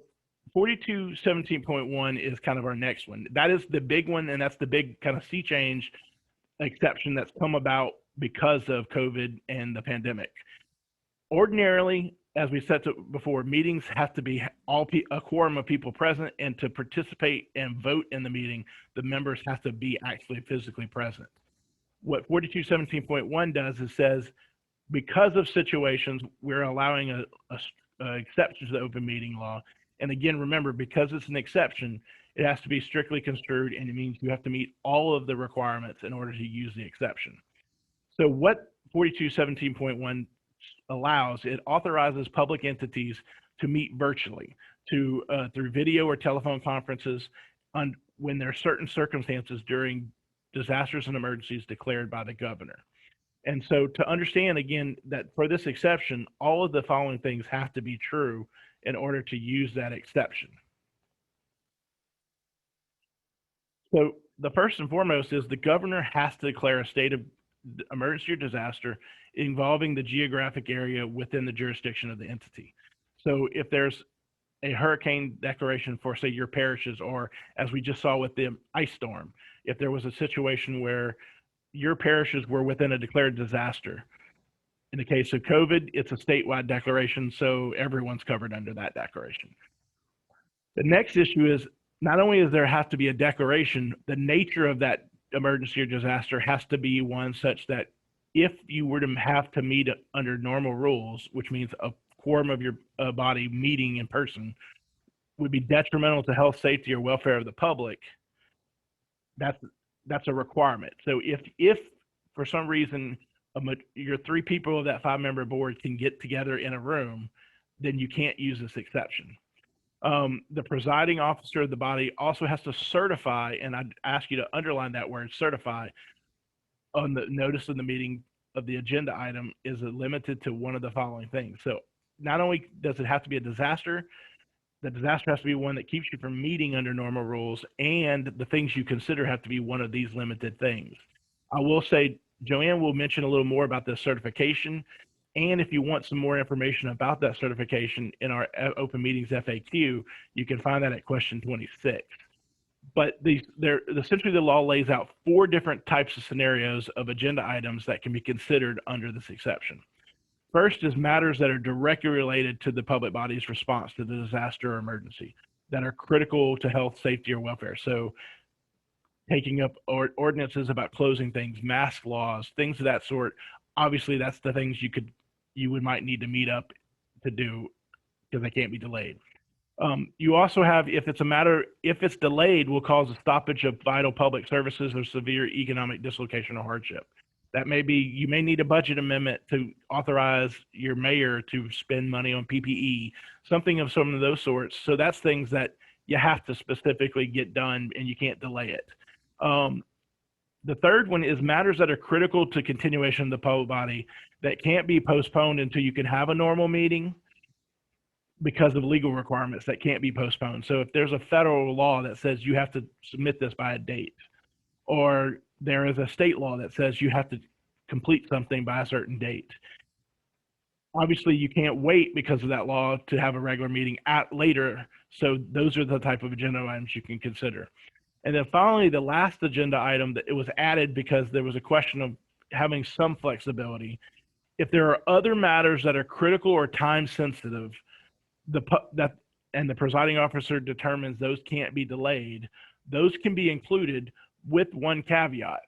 4217.1 is kind of our next one. That is the big one, and that's the big kind of sea change exception that's come about because of COVID and the pandemic. Ordinarily, as we said before, meetings have to be a quorum of people present, and to participate and vote in the meeting, the members have to be actually physically present. What 4217.1 does is says, because of situations, we're allowing a exception to the open meeting law. And again, remember, because it's an exception, it has to be strictly construed, and it means you have to meet all of the requirements in order to use the exception. So what 4217.1 allows, it authorizes public entities to meet virtually through video or telephone conferences when there are certain circumstances during disasters and emergencies declared by the governor. And so to understand, again, that for this exception, all of the following things have to be true in order to use that exception. So the first and foremost is the governor has to declare a state of emergency or disaster involving the geographic area within the jurisdiction of the entity. So if there's a hurricane declaration for, say, your parishes, or as we just saw with the ice storm, if there was a situation where your parishes were within a declared disaster. In the case of COVID, it's a statewide declaration, so everyone's covered under that declaration. The next issue is, not only does there have to be a declaration, the nature of that emergency or disaster has to be one such that if you were to have to meet under normal rules, which means a quorum of your body meeting in person would be detrimental to health, safety, or welfare of the public, that's a requirement. So if for some reason your 3 people of that 5-member board can get together in a room, then you can't use this exception. The presiding officer of the body also has to certify, and I'd ask you to underline that word, certify, on the notice of the meeting of the agenda item is limited to one of the following things. So not only does it have to be a disaster, the disaster has to be one that keeps you from meeting under normal rules, and the things you consider have to be one of these limited things. I will say, Joanne will mention a little more about this certification, and if you want some more information about that certification in our open meetings FAQ, you can find that at question 26. But essentially the law lays out 4 different types of scenarios of agenda items that can be considered under this exception. First is matters that are directly related to the public body's response to the disaster or emergency that are critical to health, safety, or welfare. So taking up ordinances about closing things, mask laws, things of that sort. Obviously, that's the things you might need to meet up to do because they can't be delayed. You also have, if it's delayed, will cause a stoppage of vital public services or severe economic dislocation or hardship. That may be, you may need a budget amendment to authorize your mayor to spend money on PPE, something of some of those sorts. So that's things that you have to specifically get done and you can't delay it. The third one is matters that are critical to continuation of the public body that can't be postponed until you can have a normal meeting. because of legal requirements that can't be postponed. So if there's a federal law that says you have to submit this by a date, or there is a state law that says you have to complete something by a certain date, obviously you can't wait because of that law to have a regular meeting at later. So those are the type of agenda items you can consider. And then finally, the last agenda item that it was added because there was a question of having some flexibility. If there are other matters that are critical or time sensitive, the presiding officer determines those can't be delayed, those can be included with one caveat.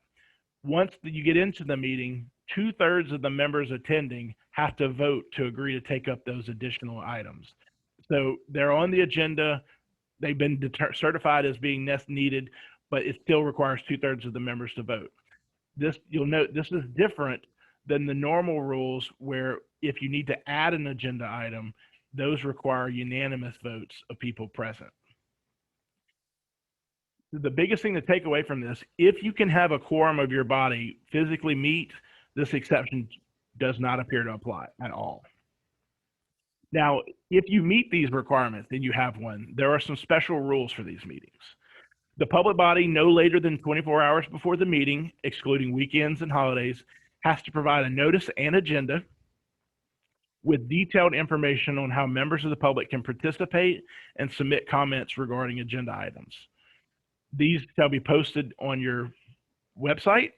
Once you get into the meeting, 2/3 of the members attending have to vote to agree to take up those additional items. So they're on the agenda. They've been certified as being needed, but it still requires 2/3 of the members to vote. This, you'll note, this is different than the normal rules where if you need to add an agenda item, those require unanimous votes of people present. The biggest thing to take away from this, if you can have a quorum of your body physically meet, this exception does not appear to apply at all. Now, if you meet these requirements and you have one, there are some special rules for these meetings. The public body, no later than 24 hours before the meeting, excluding weekends and holidays, has to provide a notice and agenda with detailed information on how members of the public can participate and submit comments regarding agenda items. These shall be posted on your website,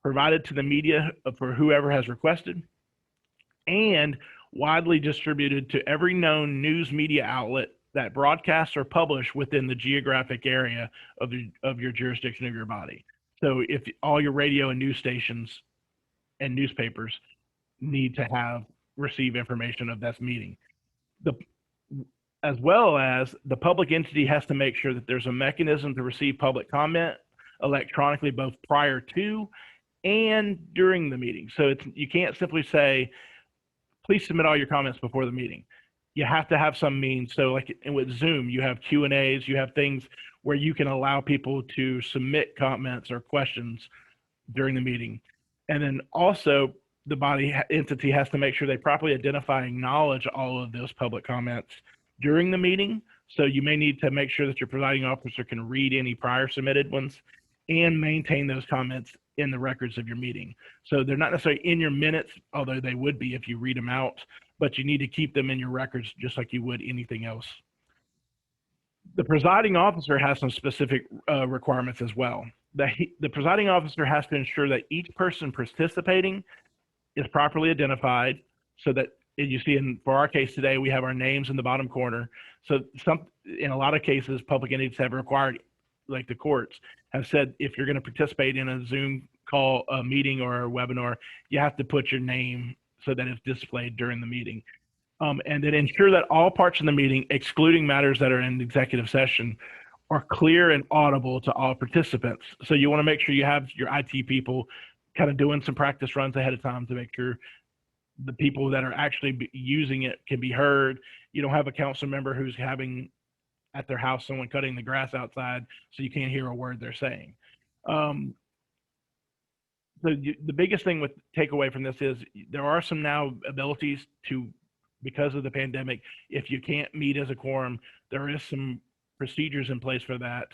provided to the media for whoever has requested, and widely distributed to every known news media outlet that broadcasts or publish within the geographic area of your jurisdiction of your body. So if all your radio and news stations and newspapers need to receive information of this meeting, as well as the public entity has to make sure that there's a mechanism to receive public comment electronically, both prior to and during the meeting. So you can't simply say, please submit all your comments before the meeting. You have to have some means. So like with Zoom, you have Q&As, you have things where you can allow people to submit comments or questions during the meeting. And then also the body entity has to make sure they properly identify and acknowledge all of those public comments during the meeting. So you may need to make sure that your presiding officer can read any prior submitted ones and maintain those comments in the records of your meeting. So they're not necessarily in your minutes, although they would be if you read them out, but you need to keep them in your records just like you would anything else. The presiding officer has some specific requirements as well. The presiding officer has to ensure that each person participating is properly identified, so that you see for our case today, we have our names in the bottom corner. So in a lot of cases, public entities have required, like the courts have said, if you're going to participate in a Zoom call, a meeting or a webinar, you have to put your name so that it's displayed during the meeting. And then ensure that all parts of the meeting, excluding matters that are in executive session, are clear and audible to all participants. So you want to make sure you have your IT people kind of doing some practice runs ahead of time to make sure the people that are actually using it can be heard. You don't have a council member who's having at their house someone cutting the grass outside, so you can't hear a word they're saying. The biggest thing with takeaway from this is there are some now abilities to, because of the pandemic, if you can't meet as a quorum, there is some procedures in place for that.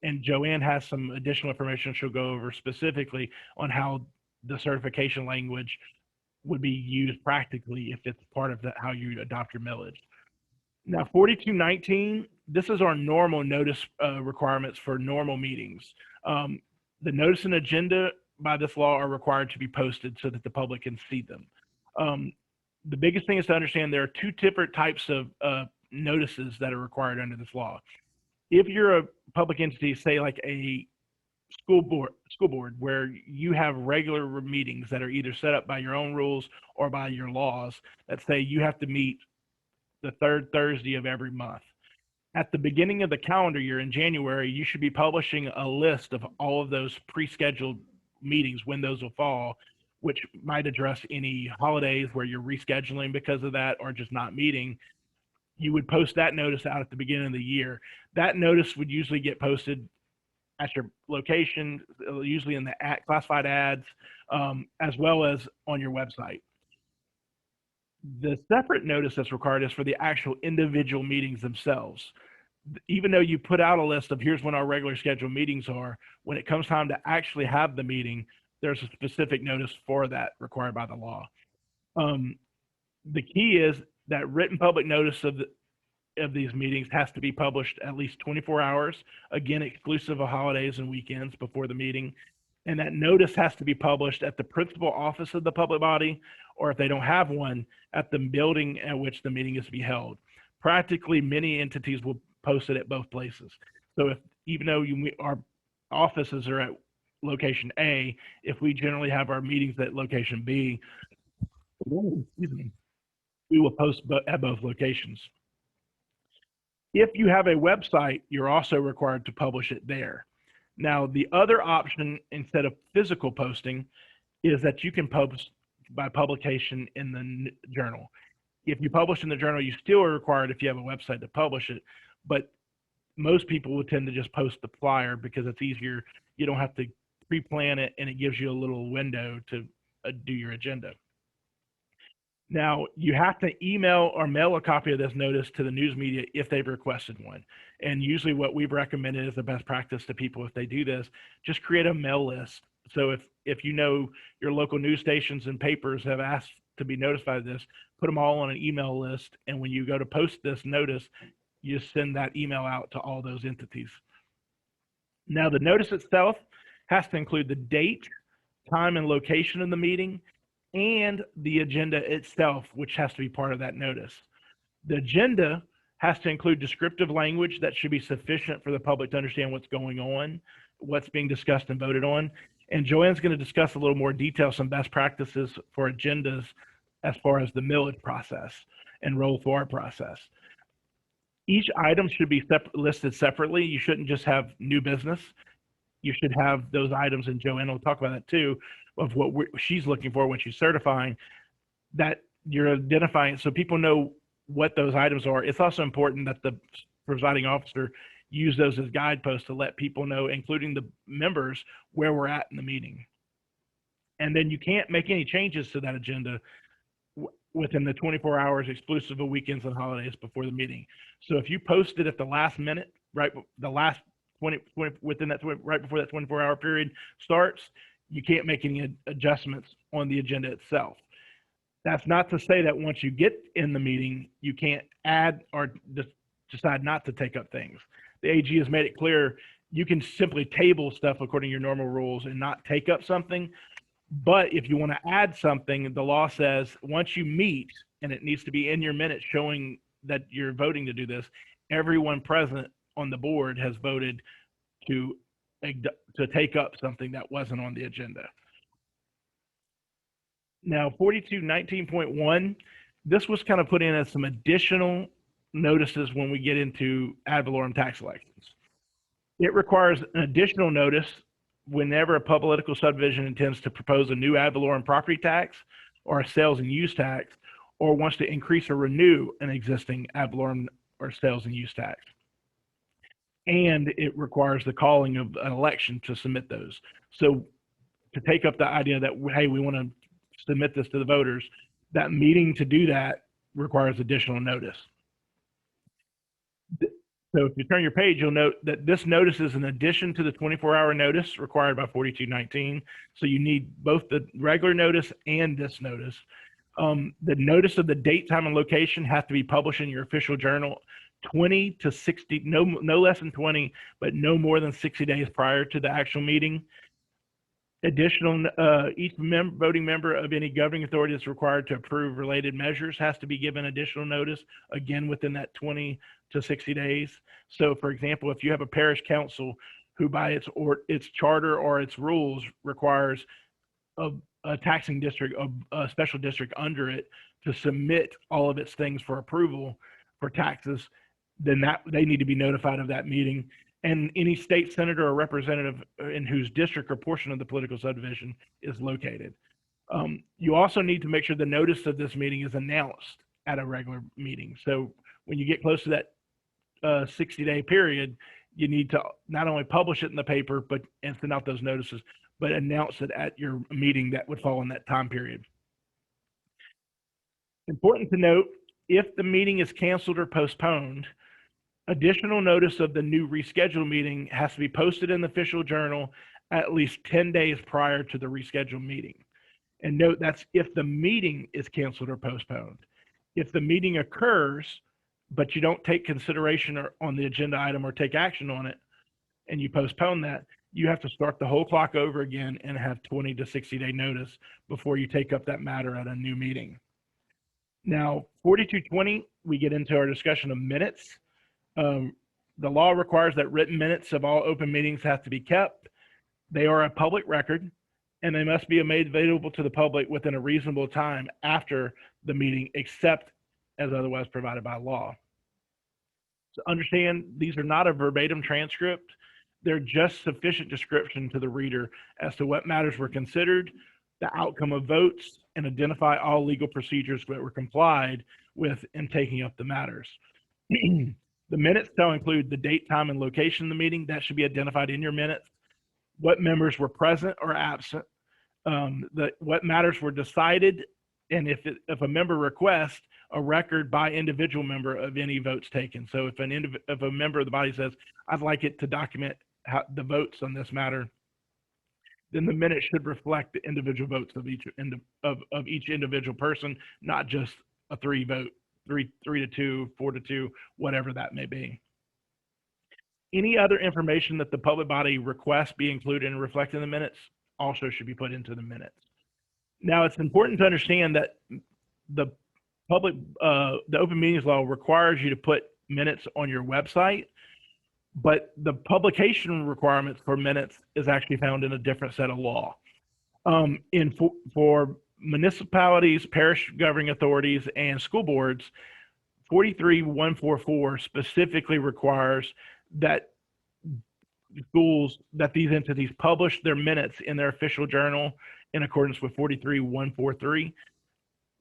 And Joanne has some additional information she'll go over specifically on how the certification language would be used practically if it's part of how you adopt your millage. Now, 4219, this is our normal notice requirements for normal meetings. The notice and agenda by this law are required to be posted so that the public can see them. The biggest thing is to understand there are two different types of notices that are required under this law. If you're a public entity, say like a school board where you have regular meetings that are either set up by your own rules or by your laws that say you have to meet the third Thursday of every month. At the beginning of the calendar year in January, you should be publishing a list of all of those pre-scheduled meetings, when those will fall, which might address any holidays where you're rescheduling because of that or just not meeting. You would post that notice out at the beginning of the year. That notice would usually get posted at your location, usually in the classified ads, as well as on your website. The separate notice that's required is for the actual individual meetings themselves. Even though you put out a list of here's when our regular scheduled meetings are, when it comes time to actually have the meeting, there's a specific notice for that required by the law. The key is that written public notice of these meetings has to be published at least 24 hours, again, exclusive of holidays and weekends before the meeting. And that notice has to be published at the principal office of the public body, or if they don't have one, at the building at which the meeting is to be held. Practically, many entities will post it at both places. So if, even though our offices are at location A, if we generally have our meetings at location B, we will post at both locations. If you have a website, you're also required to publish it there. Now, the other option instead of physical posting is that you can post by publication in the journal. If you publish in the journal, you still are required if you have a website to publish it, but most people would tend to just post the flyer because it's easier. You don't have to pre-plan it, and it gives you a little window to do your agenda. Now, you have to email or mail a copy of this notice to the news media if they've requested one. And usually what we've recommended as the best practice to people if they do this, just create a mail list. So if you know your local news stations and papers have asked to be notified of this, put them all on an email list. And when you go to post this notice, you send that email out to all those entities. Now, the notice itself has to include the date, time, and location of the meeting, and the agenda itself, which has to be part of that notice. The agenda has to include descriptive language that should be sufficient for the public to understand what's going on, what's being discussed and voted on. And Joanne's going to discuss a little more detail, some best practices for agendas as far as the millage process and roll forward process. Each item should be listed separately. You shouldn't just have new business. You should have those items, and Joanne will talk about that too, of what she's looking for when she's certifying, that you're identifying so people know what those items are. It's also important that the presiding officer use those as guideposts to let people know, including the members, where we're at in the meeting. And then you can't make any changes to that agenda within the 24 hours exclusive of weekends and holidays before the meeting. So if you post it at the last minute, right, the last 20 within that 20, right before that 24-hour period starts, you can't make any adjustments on the agenda itself. That's not to say that once you get in the meeting, you can't add or decide not to take up things. The AG has made it clear you can simply table stuff according to your normal rules and not take up something. But if you want to add something, the law says once you meet, and it needs to be in your minutes showing that you're voting to do this, everyone present on the board has voted to take up something that wasn't on the agenda. Now, 4219.1, this was kind of put in as some additional notices when we get into ad valorem tax elections. It requires an additional notice whenever a political subdivision intends to propose a new ad valorem property tax or a sales and use tax, or wants to increase or renew an existing ad valorem or sales and use tax. And it requires the calling of an election to submit those. So to take up the idea that, hey, we want to submit this to the voters, that meeting to do that requires additional notice. So if you turn your page, you'll note that this notice is in addition to the 24-hour notice required by 4219. So you need both the regular notice and this notice. The notice of the date, time, and location has to be published in your official journal 20 to 60, no less than 20, but no more than 60 days prior to the actual meeting. Additional, each voting member of any governing authority that's required to approve related measures has to be given additional notice, again, within that 20 to 60 days. So, for example, if you have a parish council who by its charter or its rules requires a taxing district, a special district under it to submit all of its things for approval for taxes, then they need to be notified of that meeting. And any state senator or representative in whose district or portion of the political subdivision is located. You also need to make sure the notice of this meeting is announced at a regular meeting. So when you get close to that 60-day period, you need to not only publish it in the paper, and send out those notices, but announce it at your meeting that would fall in that time period. Important to note, if the meeting is canceled or postponed, additional notice of the new rescheduled meeting has to be posted in the official journal at least 10 days prior to the rescheduled meeting. And note that's if the meeting is canceled or postponed. If the meeting occurs, but you don't take consideration on the agenda item or take action on it, and you postpone that, you have to start the whole clock over again and have 20 to 60-day notice before you take up that matter at a new meeting. Now, 4220, we get into our discussion of minutes. The law requires that written minutes of all open meetings have to be kept. They are a public record, and they must be made available to the public within a reasonable time after the meeting, except as otherwise provided by law. So understand, these are not a verbatim transcript. They're just sufficient description to the reader as to what matters were considered, the outcome of votes, and identify all legal procedures that were complied with in taking up the matters. The minutes shall include the date, time, and location of the meeting. That should be identified in your minutes. What members were present or absent, what matters were decided, and if a member requests a record by individual member of any votes taken. So if a member of the body says, I'd like it to document the votes on this matter, then the minute should reflect the individual votes of each individual person, not just a 3-2, 4-2, whatever that may be. Any other information that the public body requests be included and reflected in the minutes also should be put into the minutes. Now, it's important to understand that the open meetings law requires you to put minutes on your website, but the publication requirements for minutes is actually found in a different set of law. For municipalities, parish governing authorities, and school boards, 43144 specifically requires that these entities publish their minutes in their official journal in accordance with 43143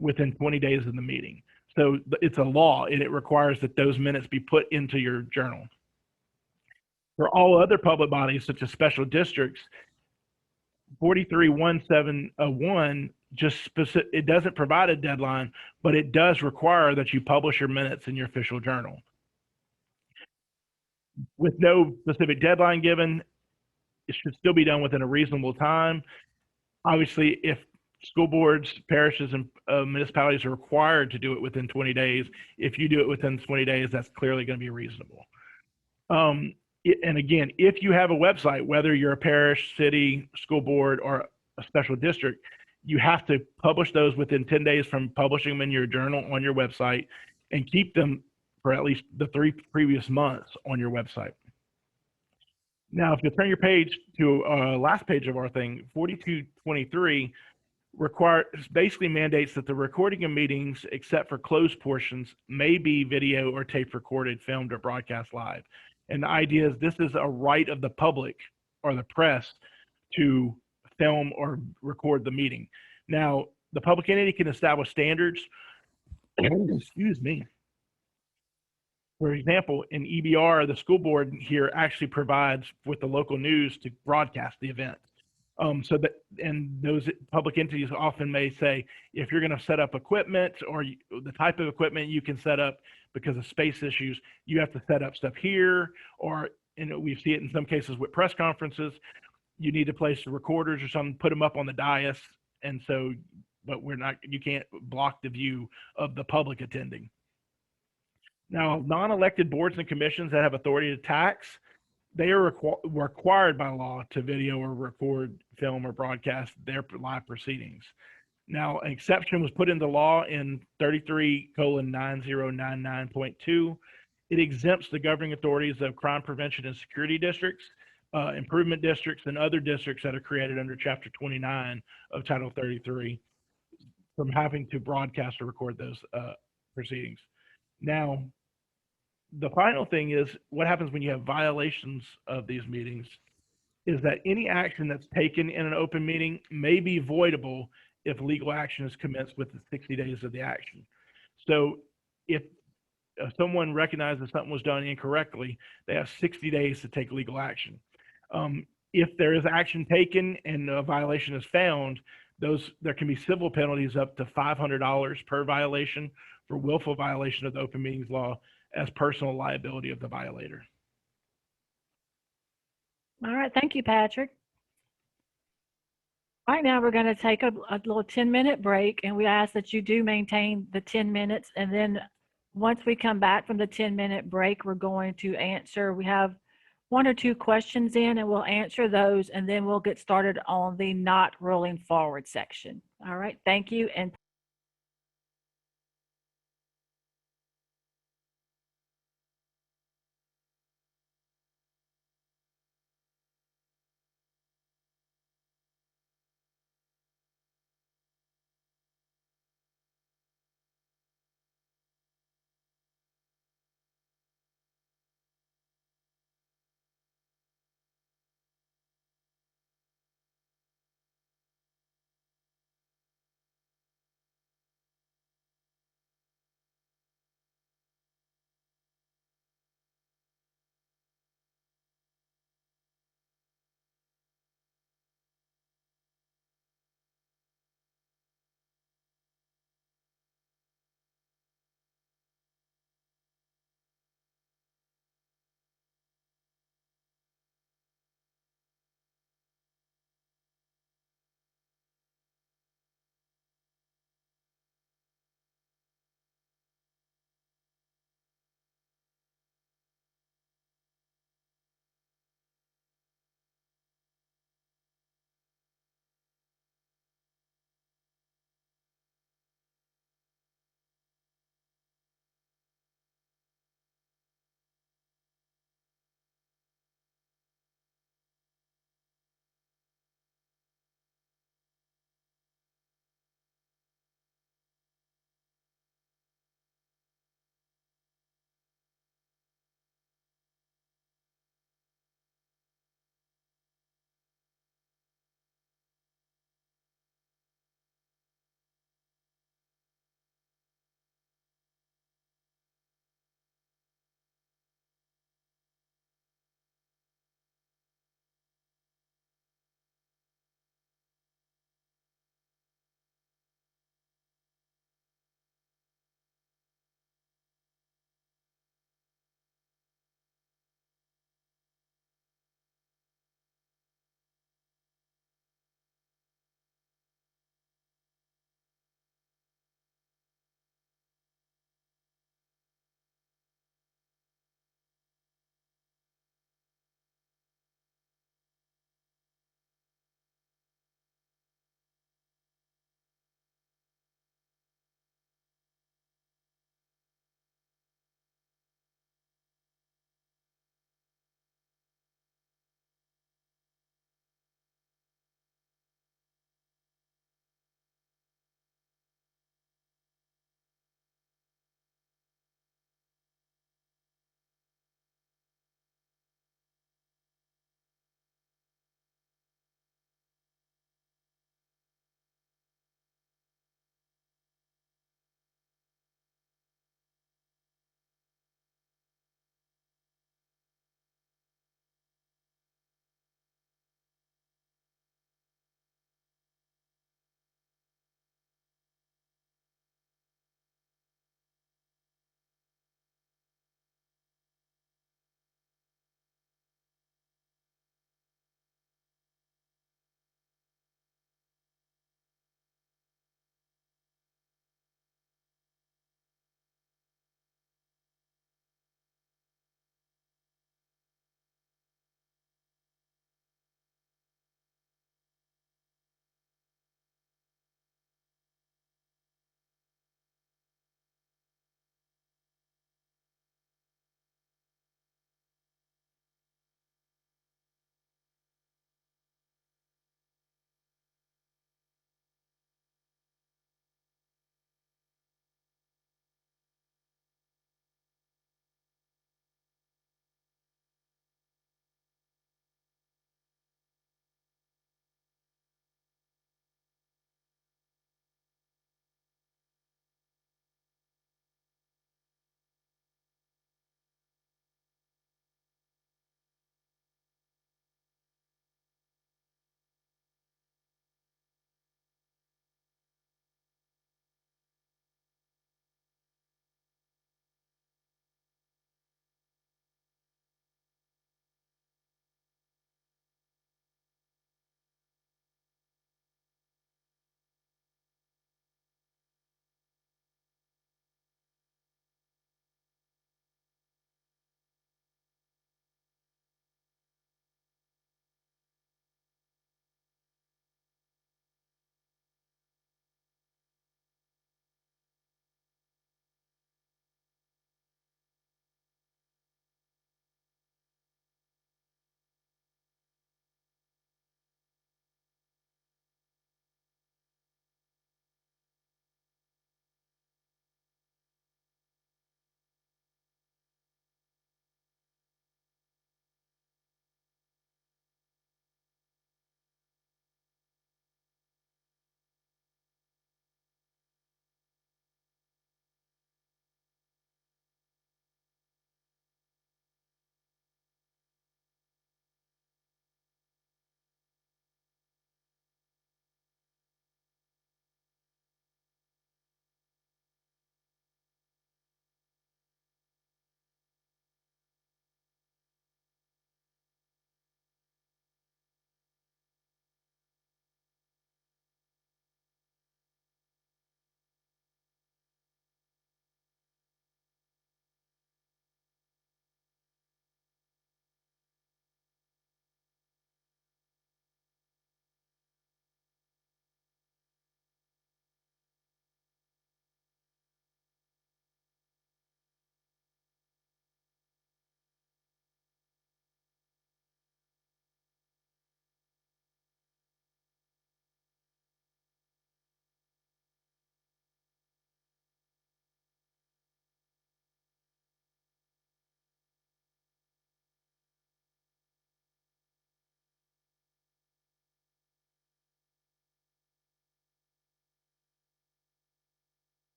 within 20 days of the meeting. So it's a law, and it requires that those minutes be put into your journal. For all other public bodies, such as special districts, 43171 it doesn't provide a deadline, but it does require that you publish your minutes in your official journal. With no specific deadline given, it should still be done within a reasonable time. Obviously, if school boards, parishes, and municipalities are required to do it within 20 days, if you do it within 20 days, that's clearly going to be reasonable. And again, if you have a website, whether you're a parish, city, school board, or a special district, you have to publish those within 10 days from publishing them in your journal on your website, and keep them for at least the 3 previous months on your website. Now, if you turn your page to last page of our thing, 4223 basically mandates that the recording of meetings, except for closed portions, may be video or tape recorded, filmed, or broadcast live. And the idea is this is a right of the public or the press to film or record the meeting. Now, the public entity can establish standards. Excuse me. For example, in EBR, the school board here actually provides with the local news to broadcast the event. And those public entities often may say, if you're going to set up equipment or the type of equipment you can set up because of space issues, you have to set up stuff here, or we see it in some cases with press conferences, you need to place the recorders or something, put them up on the dais. And so, but you can't block the view of the public attending. Now, non-elected boards and commissions that have authority to tax, they are required by law to video or record, film, or broadcast their live proceedings. Now, an exception was put into law in 33:9099.2. It exempts the governing authorities of crime prevention and security districts, improvement districts, and other districts that are created under Chapter 29 of Title 33 from having to broadcast or record those proceedings. Now, the final thing is what happens when you have violations of these meetings is that any action that's taken in an open meeting may be voidable if legal action is commenced within 60 days of the action. So if someone recognizes something was done incorrectly, they have 60 days to take legal action. If there is action taken and a violation is found, There can be civil penalties up to $500 per violation for willful violation of the open meetings law as personal liability of the violator. All right, thank you, Patrick. Right now, we're going to take a little 10-minute break, and we ask that you do maintain the 10 minutes. And then once we come back from the 10-minute break, we're going to answer. We have 1 or 2 questions in, and we'll answer those, and then we'll get started on the not rolling forward section. All right, thank you. And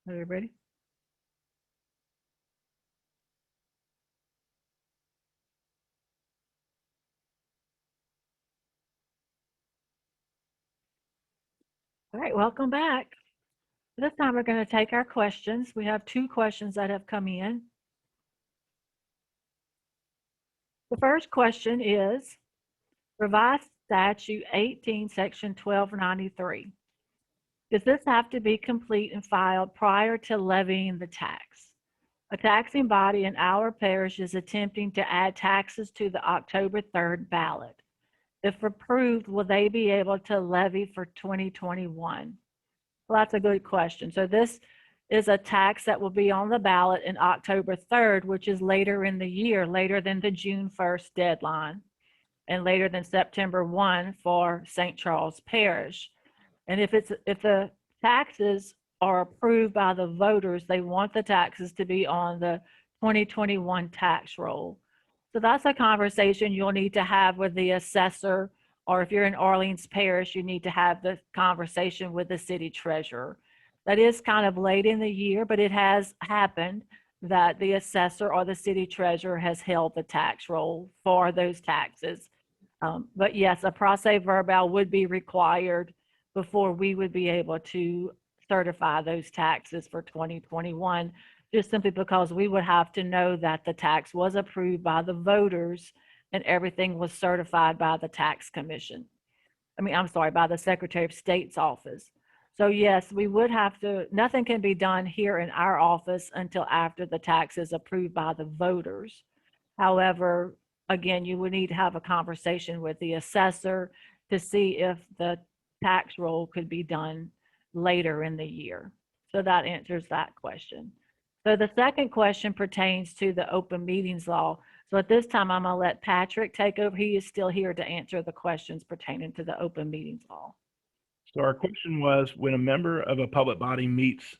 Are you ready? All right, welcome back. This time we're going to take our questions. We have 2 questions that have come in. The first question is, Revised Statute 18, Section 1293. Does this have to be complete and filed prior to levying the tax? A taxing body in our parish is attempting to add taxes to the October 3rd ballot. If approved, will they be able to levy for 2021? Well, that's a good question. So this is a tax that will be on the ballot in October 3rd, which is later in the year, later than the June 1st deadline, and later than September 1 for St. Charles Parish. And if the taxes are approved by the voters, they want the taxes to be on the 2021 tax roll. So that's a conversation you'll need to have with the assessor, or if you're in Orleans Parish, you need to have the conversation with the city treasurer. That is kind of late in the year, but it has happened that the assessor or the city treasurer has held the tax roll for those taxes. But yes, a procès verbal would be required before we would be able to certify those taxes for 2021, just simply because we would have to know that the tax was approved by the voters and everything was certified by the tax commission. By the Secretary of State's office. So yes, we would have to, nothing can be done here in our office until after the tax is approved by the voters. However, again, you would need to have a conversation with the assessor to see if the tax roll could be done later in the year. So that answers that question. So the second question pertains to the open meetings law. So at this time, I'm going to let Patrick take over. He is still here to answer the questions pertaining to the open meetings law. So our question was, when a member of a public body meets,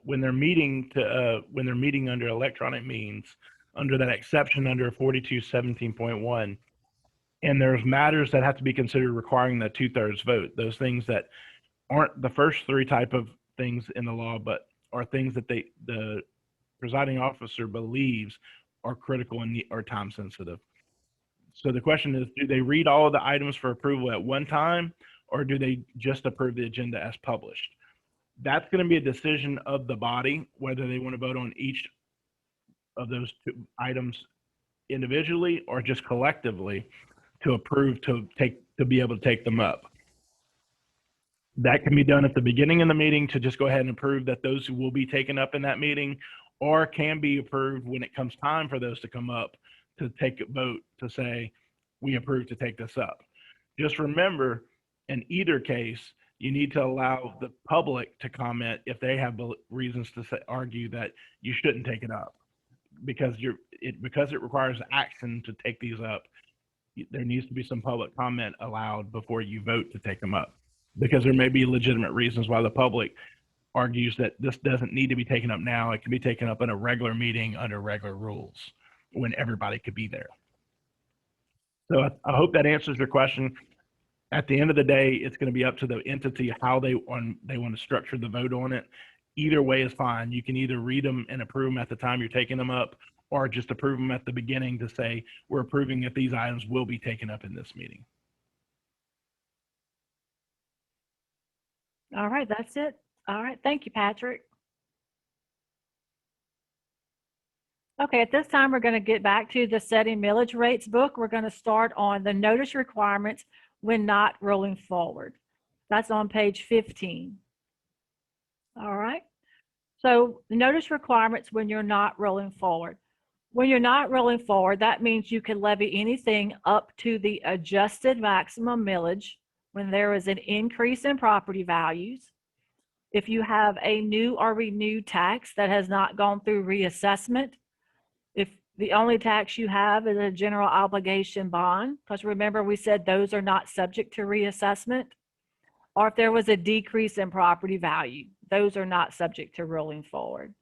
when they're meeting under electronic means, under that exception under 4217.1, and there's matters that have to be considered requiring the 2/3 vote, those things that aren't the first 3 type of things in the law, but are things that the presiding officer believes are critical and are time sensitive. So the question is, do they read all of the items for approval at one time, or do they just approve the agenda as published? That's going to be a decision of the body, whether they want to vote on each of those 2 items individually or just collectively to approve to be able to take them up. That can be done at the beginning of the meeting to just go ahead and approve that those will be taken up in that meeting, or can be approved when it comes time for those to come up to take a vote to say, we approve to take this up. Just remember, in either case, you need to allow the public to comment if they have reasons to argue that you shouldn't take it up. Because it requires action to take these up, there needs to be some public comment allowed before you vote to take them up, because there may be legitimate reasons why the public argues that this doesn't need to be taken up now. It can be taken up in a regular meeting under regular rules when everybody could be there. So I hope that answers your question. At the end of the day, it's going to be up to the entity how they want to structure the vote on it. Either way is fine. You can either read them and approve them at the time you're taking them up, or just approve them at the beginning to say, we're approving that these items will be taken up in this meeting. All right, that's it. All right, thank you, Patrick. Okay, at this time, we're going to get back to the setting millage rates book. We're going to start on the notice requirements when not rolling forward. That's on page 15. All right. So the notice requirements when you're not rolling forward. When you're not rolling forward, that means you can levy anything up to the adjusted maximum millage when there is an increase in property values. If you have a new or renewed tax that has not gone through reassessment, if the only tax you have is a general obligation bond, because remember we said those are not subject to reassessment, or if there was a decrease in property value, those are not subject to rolling forward.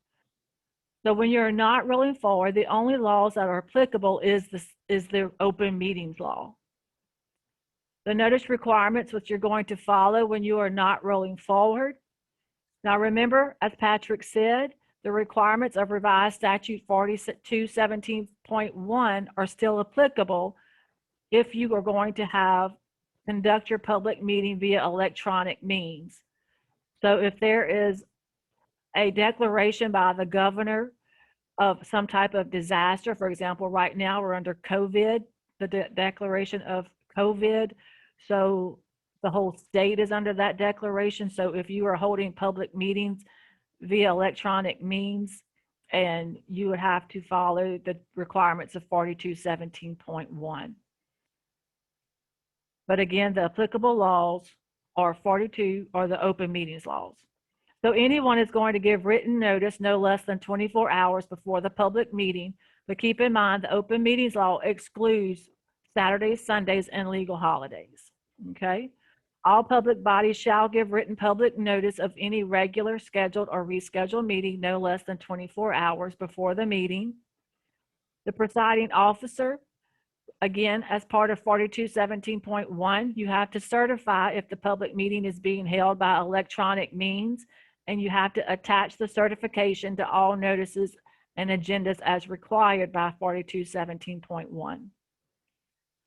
So when you're not rolling forward, the only laws that are applicable is the open meetings law. The notice requirements which you're going to follow when you are not rolling forward Now remember, as Patrick said, the requirements of revised statute 4217.1 are still applicable if you are going to conduct your public meeting via electronic means. So if there is a declaration by the governor of some type of disaster, for example, right now we're under COVID, the declaration of COVID. So the whole state is under that declaration. So if you are holding public meetings via electronic means, and you would have to follow the requirements of 4217.1. But again, the applicable laws are 42 are the open meetings laws. So anyone is going to give written notice no less than 24 hours before the public meeting, but keep in mind the open meetings law excludes Saturdays, Sundays, and legal holidays, okay? All public bodies shall give written public notice of any regular, scheduled, or rescheduled meeting no less than 24 hours before the meeting. The presiding officer, again, as part of 4217.1, you have to certify if the public meeting is being held by electronic means, and you have to attach the certification to all notices and agendas as required by 4217.1.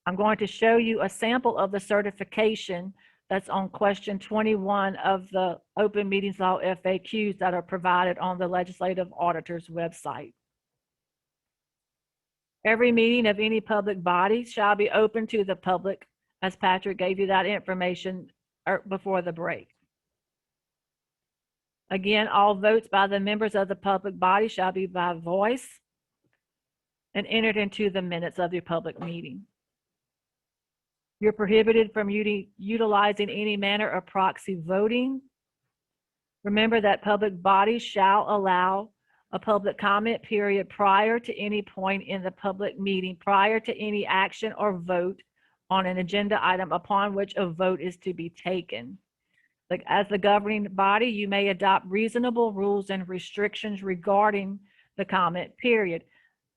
I'm going to show you a sample of the certification that's on question 21 of the Open Meetings Law FAQs that are provided on the Legislative Auditor's website. Every meeting of any public body shall be open to the public, as Patrick gave you that information before the break. Again, all votes by the members of the public body shall be by voice and entered into the minutes of your public meeting. You're prohibited from utilizing any manner of proxy voting. Remember that public bodies shall allow a public comment period prior to any point in the public meeting, prior to any action or vote on an agenda item upon which a vote is to be taken. Like, as the governing body, you may adopt reasonable rules and restrictions regarding the comment period.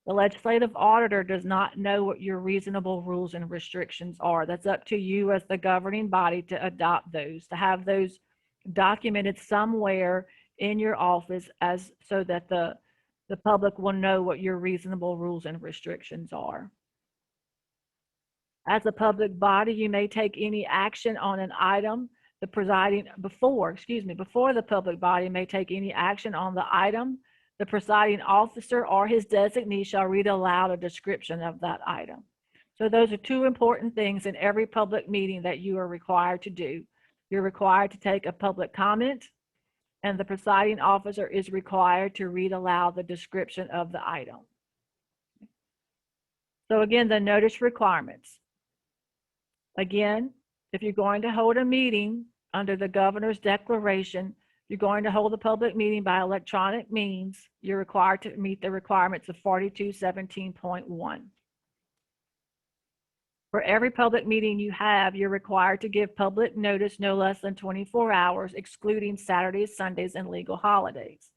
The legislative auditor does not know what your reasonable rules and restrictions are. That's up to you as the governing body to adopt those, to have those documented somewhere in your office so that the public will know what your reasonable rules and restrictions are. As a public body, you may take any action on an item. Before the public body may take any action on the item, the presiding officer or his designee shall read aloud a description of that item. So those are two important things in every public meeting that you are required to do. You're required to take a public comment, and the presiding officer is required to read aloud the description of the item. So again, the notice requirements. Again, if you're going to hold a meeting under the governor's declaration, you're going to hold a public meeting by electronic means, you're required to meet the requirements of 4217.1. For every public meeting you have, you're required to give public notice no less than 24 hours, excluding Saturdays, Sundays, and legal holidays.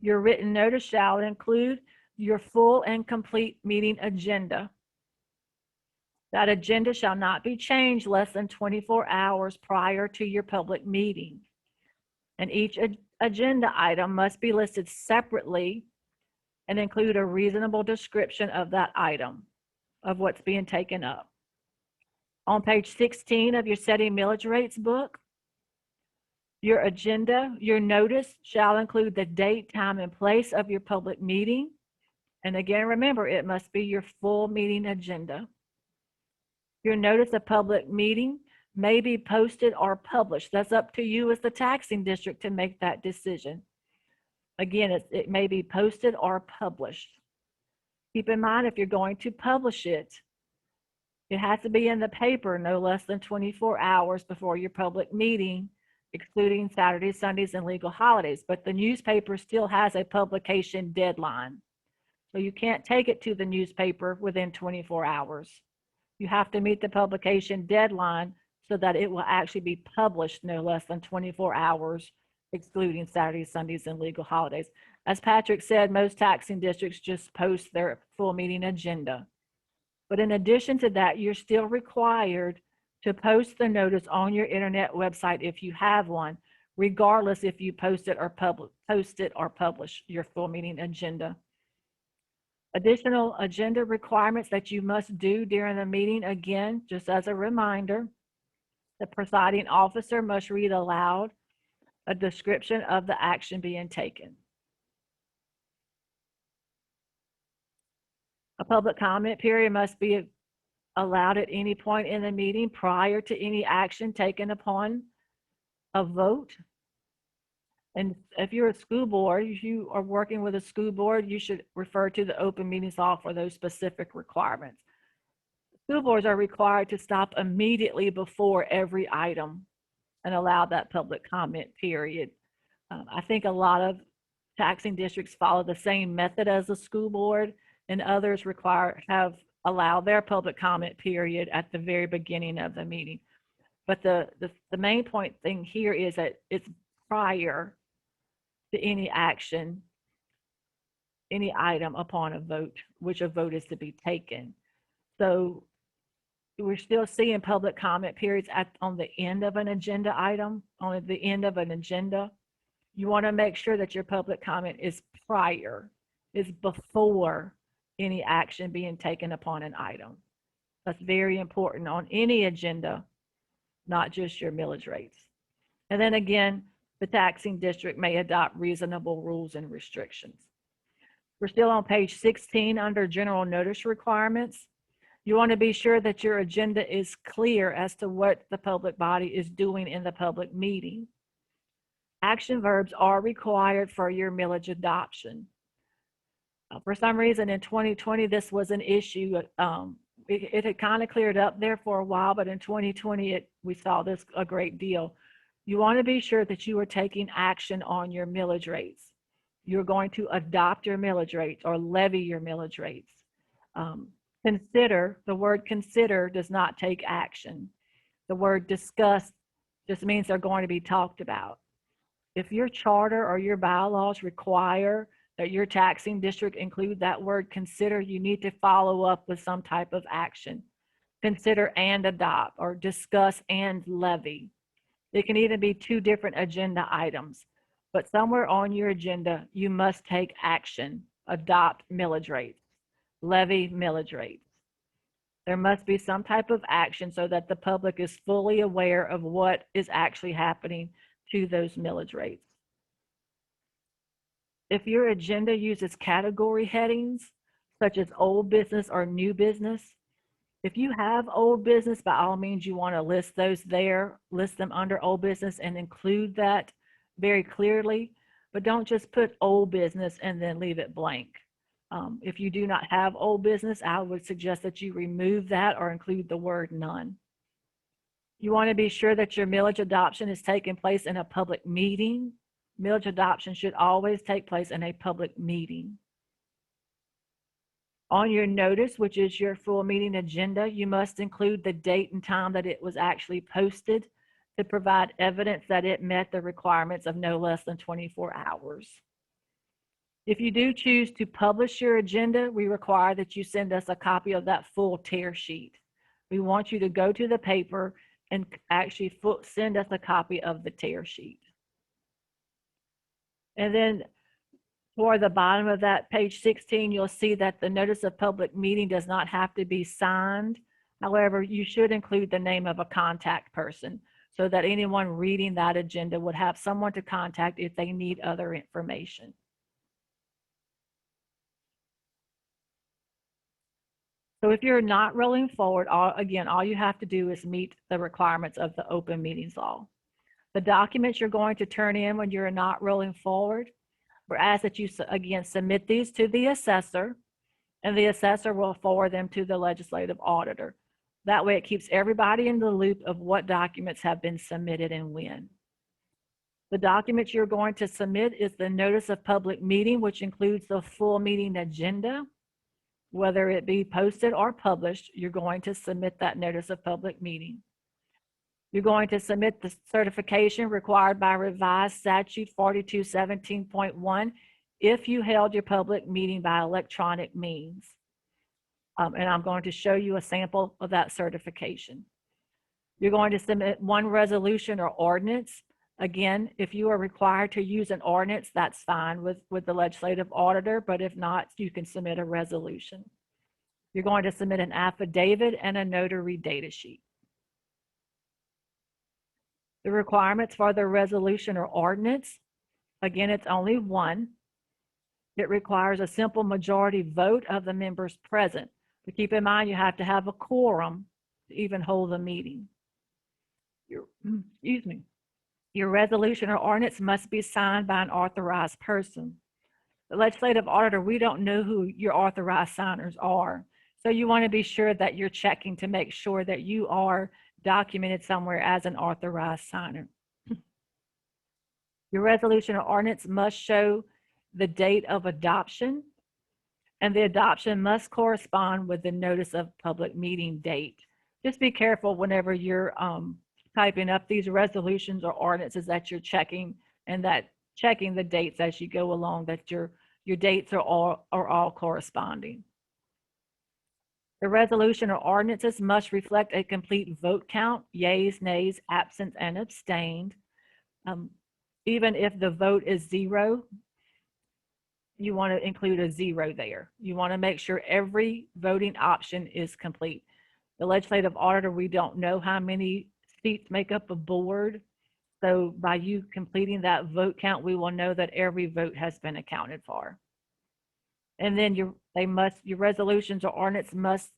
Your written notice shall include your full and complete meeting agenda. That agenda shall not be changed less than 24 hours prior to your public meeting. And each agenda item must be listed separately and include a reasonable description of that item, of what's being taken up. On page 16 of your Setting Millage Rates book, your agenda, your notice shall include the date, time, and place of your public meeting. And again, remember, it must be your full meeting agenda. Your notice of public meeting may be posted or published. That's up to you as the taxing district to make that decision. Again, it may be posted or published. Keep in mind, if you're going to publish it, it has to be in the paper no less than 24 hours before your public meeting, excluding Saturdays, Sundays, and legal holidays. But the newspaper still has a publication deadline. So you can't take it to the newspaper within 24 hours. You have to meet the publication deadline so that it will actually be published no less than 24 hours, excluding Saturdays, Sundays, and legal holidays. As Patrick said, most taxing districts just post their full meeting agenda. But in addition to that, you're still required to post the notice on your internet website if you have one, regardless if you post it or publish your full meeting agenda. Additional agenda requirements that you must do during the meeting, again, just as a reminder, the presiding officer must read aloud a description of the action being taken. A public comment period must be allowed at any point in the meeting prior to any action taken upon a vote. And if you're a school board, if you are working with a school board, you should refer to the open meetings law for those specific requirements. School boards are required to stop immediately before every item and allow that public comment period. I think a lot of taxing districts follow the same method as the school board, and others allow their public comment period at the very beginning of the meeting. But the main point thing here is that it's prior to any action, any item upon a vote, which a vote is to be taken. So we're still seeing public comment periods on the end of an agenda item, on the end of an agenda. You want to make sure that your public comment is before any action being taken upon an item. That's very important on any agenda, not just your millage rates. And then again, the taxing district may adopt reasonable rules and restrictions. We're still on page 16 under general notice requirements. You want to be sure that your agenda is clear as to what the public body is doing in the public meeting. Action verbs are required for your millage adoption. For some reason in 2020, this was an issue. It had kind of cleared up there for a while, but in 2020, we saw this a great deal. You want to be sure that you are taking action on your millage rates. You're going to adopt your millage rates or levy your millage rates. Consider, the word consider does not take action. The word discuss just means they're going to be talked about. If your charter or your bylaws require that your taxing district include that word consider, you need to follow up with some type of action. Consider and adopt, or discuss and levy. It can even be two different agenda items, but somewhere on your agenda, you must take action, adopt millage rates, levy millage rates. There must be some type of action so that the public is fully aware of what is actually happening to those millage rates. If your agenda uses category headings, such as old business or new business, if you have old business, by all means, you want to list those there, list them under old business and include that very clearly, but don't just put old business and then leave it blank. If you do not have old business, I would suggest that you remove that or include the word none. You want to be sure that your millage adoption is taking place in a public meeting. Millage adoption should always take place in a public meeting. On your notice, which is your full meeting agenda, you must include the date and time that it was actually posted to provide evidence that it met the requirements of no less than 24 hours. If you do choose to publish your agenda, we require that you send us a copy of that full tear sheet. We want you to go to the paper and actually send us a copy of the tear sheet. And then toward the bottom of that page 16, you'll see that the notice of public meeting does not have to be signed. However, you should include the name of a contact person so that anyone reading that agenda would have someone to contact if they need other information. So if you're not rolling forward, again, all you have to do is meet the requirements of the open meetings law. The documents you're going to turn in when you're not rolling forward, we're asked that you, again, submit these to the assessor, and the assessor will forward them to the legislative auditor. That way it keeps everybody in the loop of what documents have been submitted and when. The documents you're going to submit is the notice of public meeting, which includes the full meeting agenda. Whether it be posted or published, you're going to submit that notice of public meeting. You're going to submit the certification required by revised statute 4217.1 if you held your public meeting by electronic means. And I'm going to show you a sample of that certification. You're going to submit one resolution or ordinance. Again, if you are required to use an ordinance, that's fine with the legislative auditor, but if not, you can submit a resolution. You're going to submit an affidavit and a notary data sheet. The requirements for the resolution or ordinance, again, it's only one. It requires a simple majority vote of the members present. But keep in mind, you have to have a quorum to even hold a meeting. Excuse me. Your resolution or ordinance must be signed by an authorized person. The legislative auditor, we don't know who your authorized signers are. So you want to be sure that you're checking to make sure that you are documented somewhere as an authorized signer. Your resolution or ordinance must show the date of adoption, and the adoption must correspond with the notice of public meeting date. Just be careful whenever you're typing up these resolutions or ordinances that you're checking, and that checking the dates as you go along, that your dates are all corresponding. The resolution or ordinances must reflect a complete vote count, yays, nays, absent, and abstained. Even if the vote is 0, you want to include a 0 there. You want to make sure every voting option is complete. The legislative auditor, we don't know how many seats make up a board. So by you completing that vote count, we will know that every vote has been accounted for. And then your resolutions or ordinance must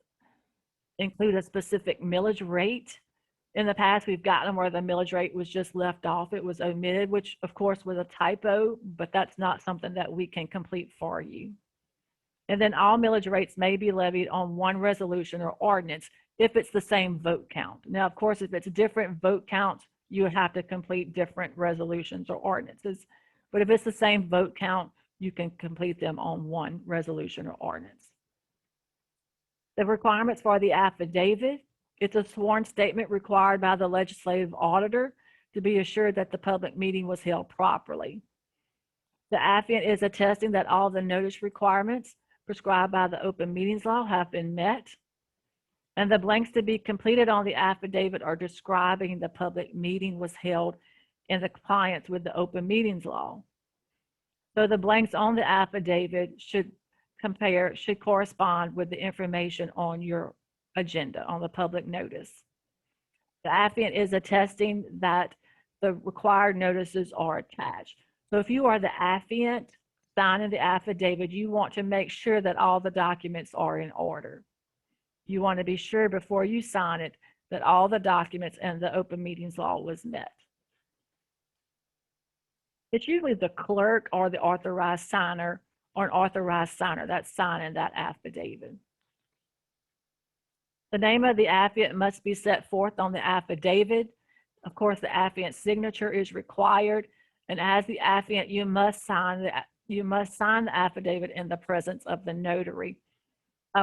include a specific millage rate. In the past, we've gotten them where the millage rate was just left off. It was omitted, which of course was a typo, but that's not something that we can complete for you. And then all millage rates may be levied on one resolution or ordinance if it's the same vote count. Now, of course, if it's different vote counts, you would have to complete different resolutions or ordinances. But if it's the same vote count, you can complete them on one resolution or ordinance. The requirements for the affidavit: it's a sworn statement required by the legislative auditor to be assured that the public meeting was held properly. The affiant is attesting that all the notice requirements prescribed by the open meetings law have been met. And the blanks to be completed on the affidavit are describing the public meeting was held in the compliance with the open meetings law. So the blanks on the affidavit should correspond with the information on your agenda, on the public notice. The affiant is attesting that the required notices are attached. So if you are the affiant signing the affidavit, you want to make sure that all the documents are in order. You want to be sure before you sign it that all the documents and the open meetings law was met. It's usually the clerk or the authorized signer or an authorized signer that's signing that affidavit. The name of the affiant must be set forth on the affidavit. Of course, the affiant's signature is required, and as the affiant, you must sign the affidavit in the presence of the notary.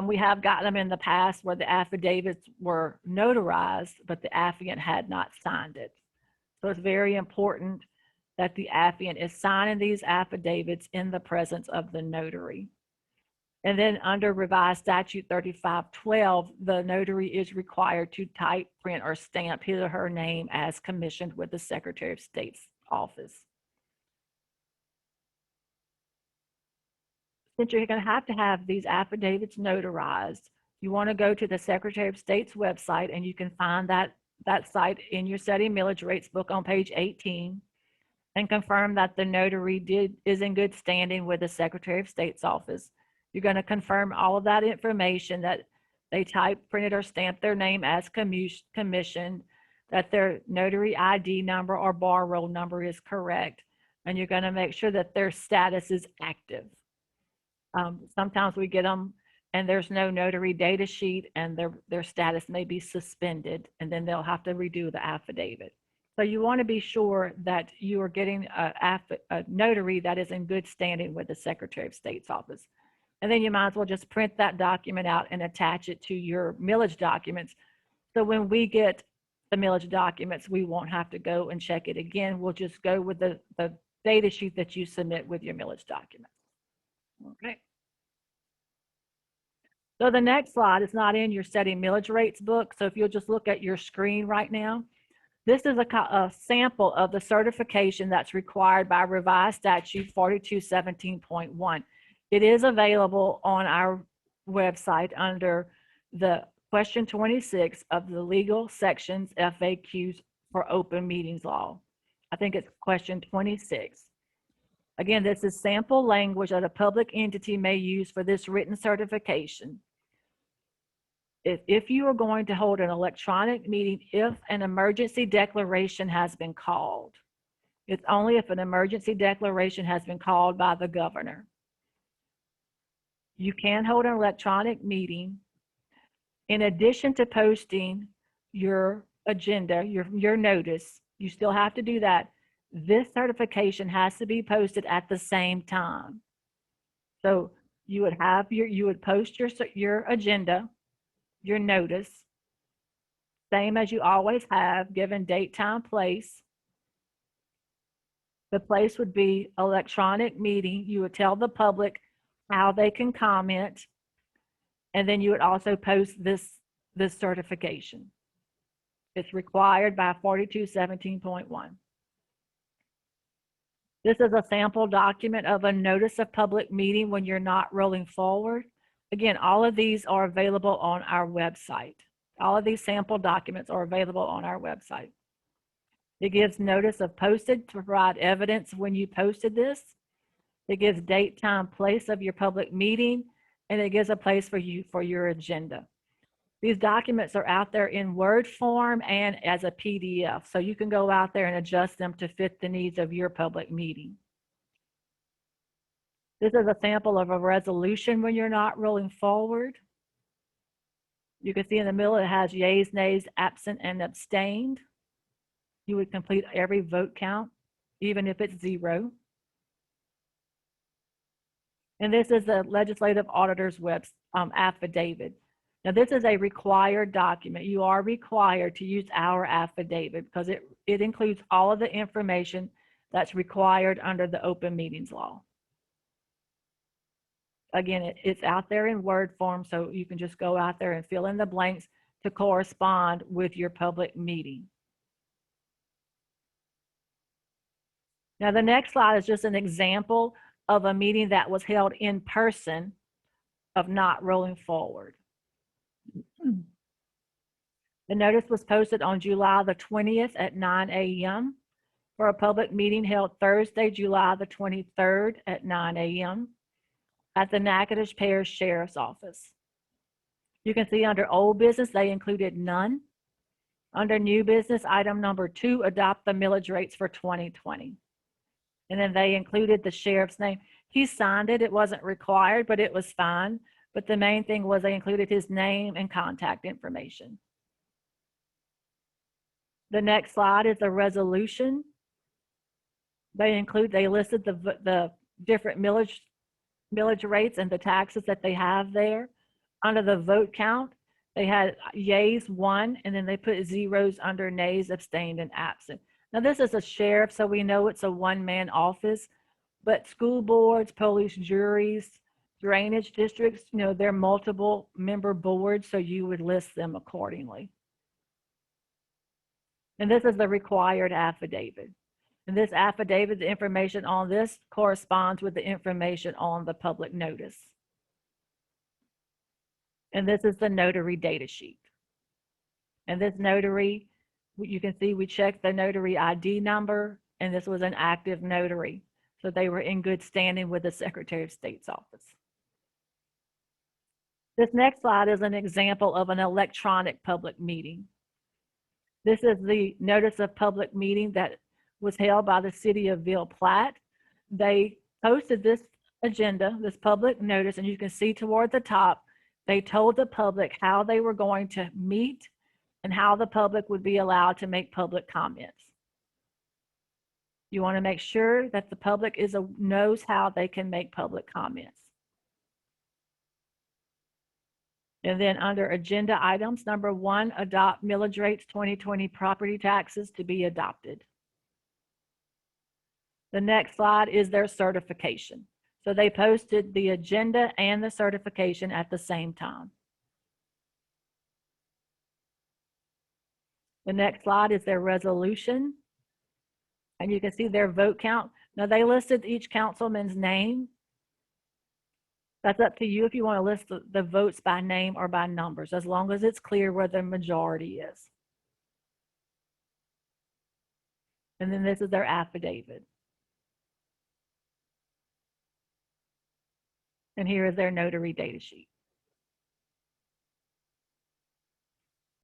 We have gotten them in the past where the affidavits were notarized, but the affiant had not signed it. So it's very important that the affiant is signing these affidavits in the presence of the notary. And then under revised statute 3512, the notary is required to type, print, or stamp his or her name as commissioned with the Secretary of State's office. Since you're going to have these affidavits notarized, you want to go to the Secretary of State's website, and you can find that site in your setting millage rates book on page 18, and confirm that the notary is in good standing with the Secretary of State's office. You're going to confirm all of that information, that they typed, printed, or stamped their name as commissioned, that their notary ID number or bar roll number is correct, and you're going to make sure that their status is active. Sometimes we get them and there's no notary data sheet, and their status may be suspended, and then they'll have to redo the affidavit. So you want to be sure that you are getting a notary that is in good standing with the Secretary of State's office. And then you might as well just print that document out and attach it to your millage documents. So when we get the millage documents, we won't have to go and check it again. We'll just go with the data sheet that you submit with your millage documents. Okay. So the next slide is not in your setting millage rates book. So if you'll just look at your screen right now, this is a sample of the certification that's required by revised statute 4217.1. It is available on our website under the question 26 of the legal sections FAQs for open meetings law. I think it's question 26. Again, this is sample language that a public entity may use for this written certification. If you are going to hold an electronic meeting, if an emergency declaration has been called, it's only if an emergency declaration has been called by the governor. You can hold an electronic meeting. In addition to posting your agenda, your notice, you still have to do that. This certification has to be posted at the same time. So you would have you would post your agenda, your notice, same as you always have, given date, time, place. The place would be electronic meeting. You would tell the public how they can comment, and then you would also post this certification. It's required by 4217.1. This is a sample document of a notice of public meeting when you're not rolling forward. Again, all of these are available on our website. All of these sample documents are available on our website. It gives notice of posted to provide evidence when you posted this. It gives date, time, place of your public meeting, and it gives a place for you for your agenda. These documents are out there in Word form and as a PDF, so you can go out there and adjust them to fit the needs of your public meeting. This is a sample of a resolution when you're not rolling forward. You can see in the middle it has yeas, nays, absent, and abstained. You would complete every vote count, even if it's 0. And this is the legislative auditor's affidavit. Now, this is a required document. You are required to use our affidavit because it includes all of the information that's required under the open meetings law. Again, it's out there in Word form, so you can just go out there and fill in the blanks to correspond with your public meeting. Now, the next slide is just an example of a meeting that was held in person of not rolling forward. The notice was posted on July the 20th at 9 a.m. for a public meeting held Thursday, July the 23rd at 9 a.m. at the Natchitoches Parish Sheriff's Office. You can see under old business, they included none. Under new business, item number 2, adopt the millage rates for 2020. And then they included the sheriff's name. He signed it. It wasn't required, but it was fine. But the main thing was they included his name and contact information. The next slide is a resolution. They listed the different millage rates and the taxes that they have there. Under the vote count, they had yays 1, and then they put zeros under nays, abstained, and absent. Now, this is a sheriff, so we know it's a one-man office, but school boards, police juries, drainage districts, they're multiple member boards, so you would list them accordingly. And this is the required affidavit. And this affidavit, the information on this corresponds with the information on the public notice. And this is the notary data sheet. And this notary, you can see we checked the notary ID number, and this was an active notary. So they were in good standing with the Secretary of State's office. This next slide is an example of an electronic public meeting. This is the notice of public meeting that was held by the City of Ville Platte. They posted this agenda, this public notice, and you can see toward the top, they told the public how they were going to meet and how the public would be allowed to make public comments. You want to make sure that the public knows how they can make public comments. And then under agenda items, number 1, adopt millage rates 2020 property taxes to be adopted. The next slide is their certification. So they posted the agenda and the certification at the same time. The next slide is their resolution. And you can see their vote count. Now they listed each councilman's name. That's up to you if you want to list the votes by name or by numbers, as long as it's clear where the majority is. And then this is their affidavit. And here is their notary data sheet.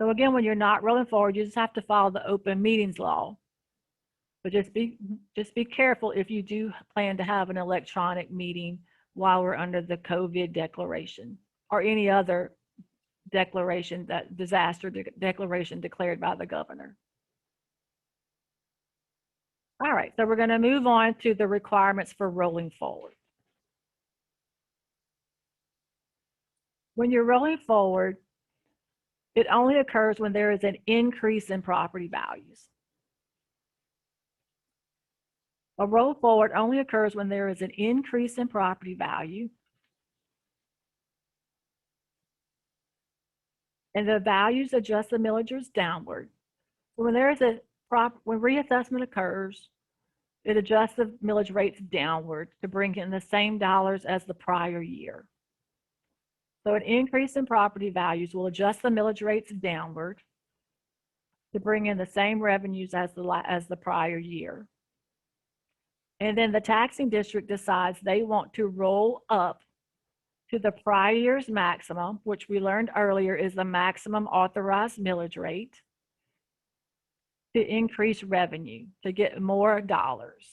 So again, when you're not rolling forward, you just have to follow the open meetings law. But just be careful if you do plan to have an electronic meeting while we're under the COVID declaration or any other declaration, that disaster declaration declared by the governor. All right, so we're going to move on to the requirements for rolling forward. When you're rolling forward, it only occurs when there is an increase in property values. A roll forward only occurs when there is an increase in property value and the values adjust the millagers downward. So when there is when reassessment occurs, it adjusts the millage rates downward to bring in the same dollars as the prior year. So an increase in property values will adjust the millage rates downward to bring in the same revenues as the prior year. And then the taxing district decides they want to roll up to the prior year's maximum, which we learned earlier is the maximum authorized millage rate, to increase revenue, to get more dollars.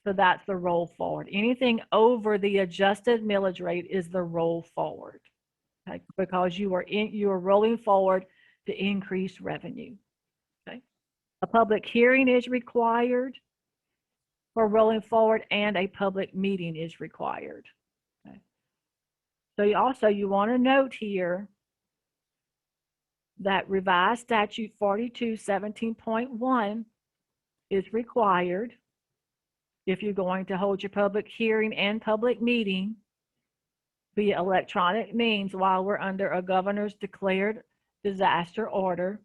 So that's the roll forward. Anything over the adjusted millage rate is the roll forward, okay? Because you are rolling forward to increase revenue. Okay? A public hearing is required for rolling forward, and a public meeting is required. Okay? So you want to note here that revised statute 4217.1 is required if you're going to hold your public hearing and public meeting via electronic means while we're under a governor's declared disaster order,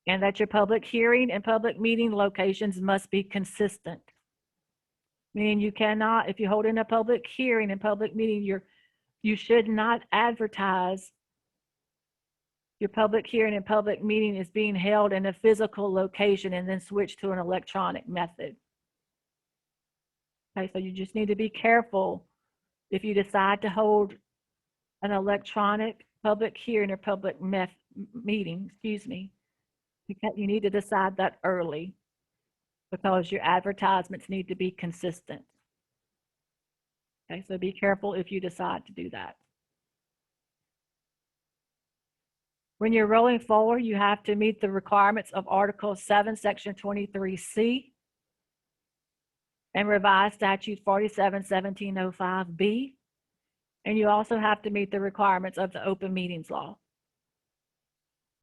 and that your public hearing and public meeting locations must be consistent. Meaning you cannot, if you hold in a public hearing and public meeting, you should not advertise your public hearing and public meeting is being held in a physical location and then switch to an electronic method. Okay, so you just need to be careful if you decide to hold an electronic public hearing or public meeting, excuse me, you need to decide that early because your advertisements need to be consistent. Okay, so be careful if you decide to do that. When you're rolling forward, you have to meet the requirements of Article 7, Section 23C, and revised statute 471705B. And you also have to meet the requirements of the open meetings law.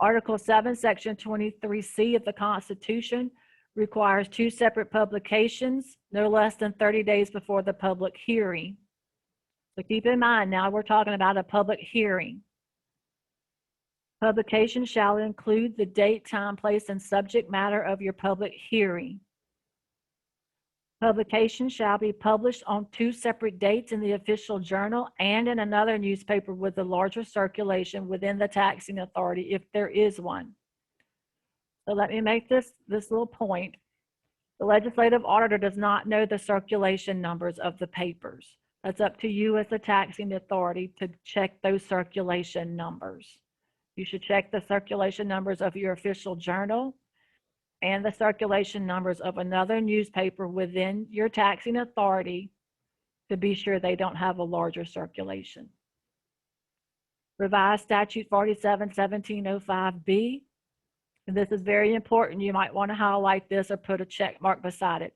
Article 7, Section 23C of the Constitution requires 2 separate publications, no less than 30 days before the public hearing. So keep in mind, now we're talking about a public hearing. Publication shall include the date, time, place, and subject matter of your public hearing. Publication shall be published on 2 separate dates in the official journal and in another newspaper with a larger circulation within the taxing authority if there is one. So let me make this little point. The legislative auditor does not know the circulation numbers of the papers. That's up to you as the taxing authority to check those circulation numbers. You should check the circulation numbers of your official journal and the circulation numbers of another newspaper within your taxing authority to be sure they don't have a larger circulation. Revised statute 471705B, and this is very important. You might want to highlight this or put a check mark beside it.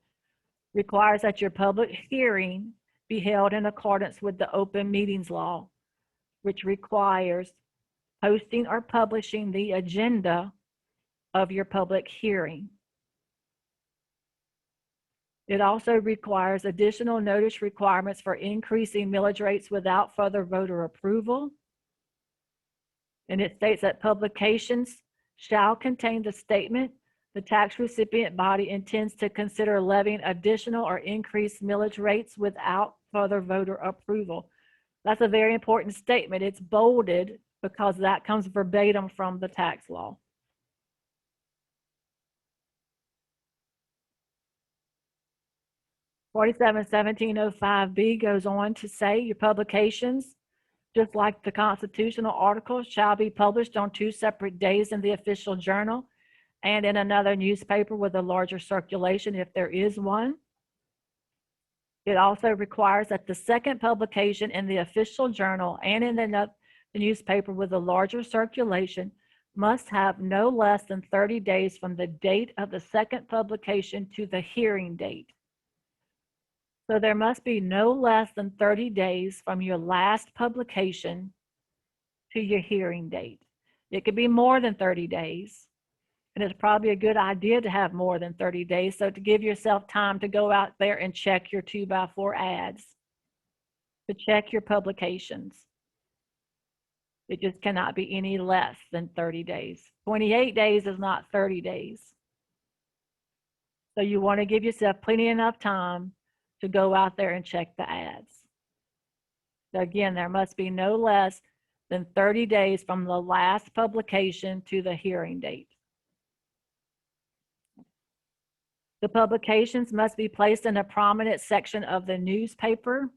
Requires that your public hearing be held in accordance with the open meetings law, which requires posting or publishing the agenda of your public hearing. It also requires additional notice requirements for increasing millage rates without further voter approval. And it states that publications shall contain the statement the tax recipient body intends to consider levying additional or increased millage rates without further voter approval. That's a very important statement. It's bolded because that comes verbatim from the tax law. (471705B) goes on to say your publications, just like the constitutional articles, shall be published on 2 separate days in the official journal and in another newspaper with a larger circulation if there is one. It also requires that the second publication in the official journal and in the newspaper with a larger circulation must have no less than 30 days from the date of the second publication to the hearing date. So there must be no less than 30 days from your last publication to your hearing date. It could be more than 30 days. And it's probably a good idea to have more than 30 days. So to give yourself time to go out there and check your 2x4 ads, to check your publications. It just cannot be any less than 30 days. 28 days is not 30 days. So you want to give yourself plenty enough time to go out there and check the ads. So again, there must be no less than 30 days from the last publication to the hearing date. The publications must be placed in a prominent section of the newspaper,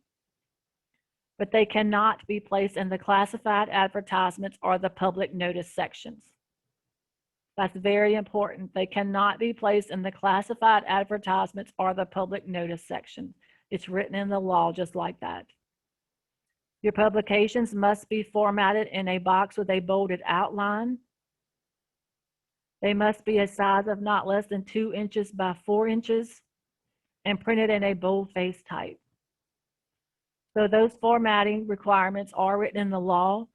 but they cannot be placed in the classified advertisements or the public notice sections. That's very important. They cannot be placed in the classified advertisements or the public notice section. It's written in the law just like that. Your publications must be formatted in a box with a bolded outline. They must be a size of not less than 2 inches by 4 inches and printed in a boldface type. So those formatting requirements are written in the law.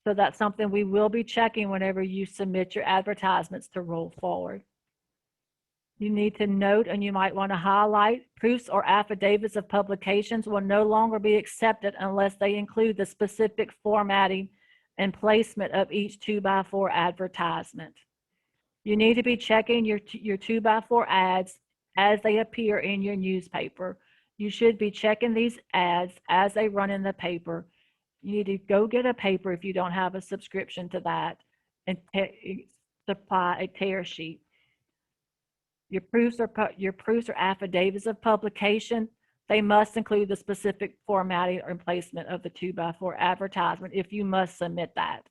So that's something we will be checking whenever you submit your advertisements to roll forward. You need to note, and you might want to highlight, proofs or affidavits of publications will no longer be accepted unless they include the specific formatting and placement of each 2x4 advertisement. You need to be checking your 2x4 ads as they appear in your newspaper. You should be checking these ads as they run in the paper. You need to go get a paper if you don't have a subscription to that and supply a tear sheet. Your proofs or affidavits of publication, they must include the specific formatting or placement of the 2x4 advertisement if you must submit that.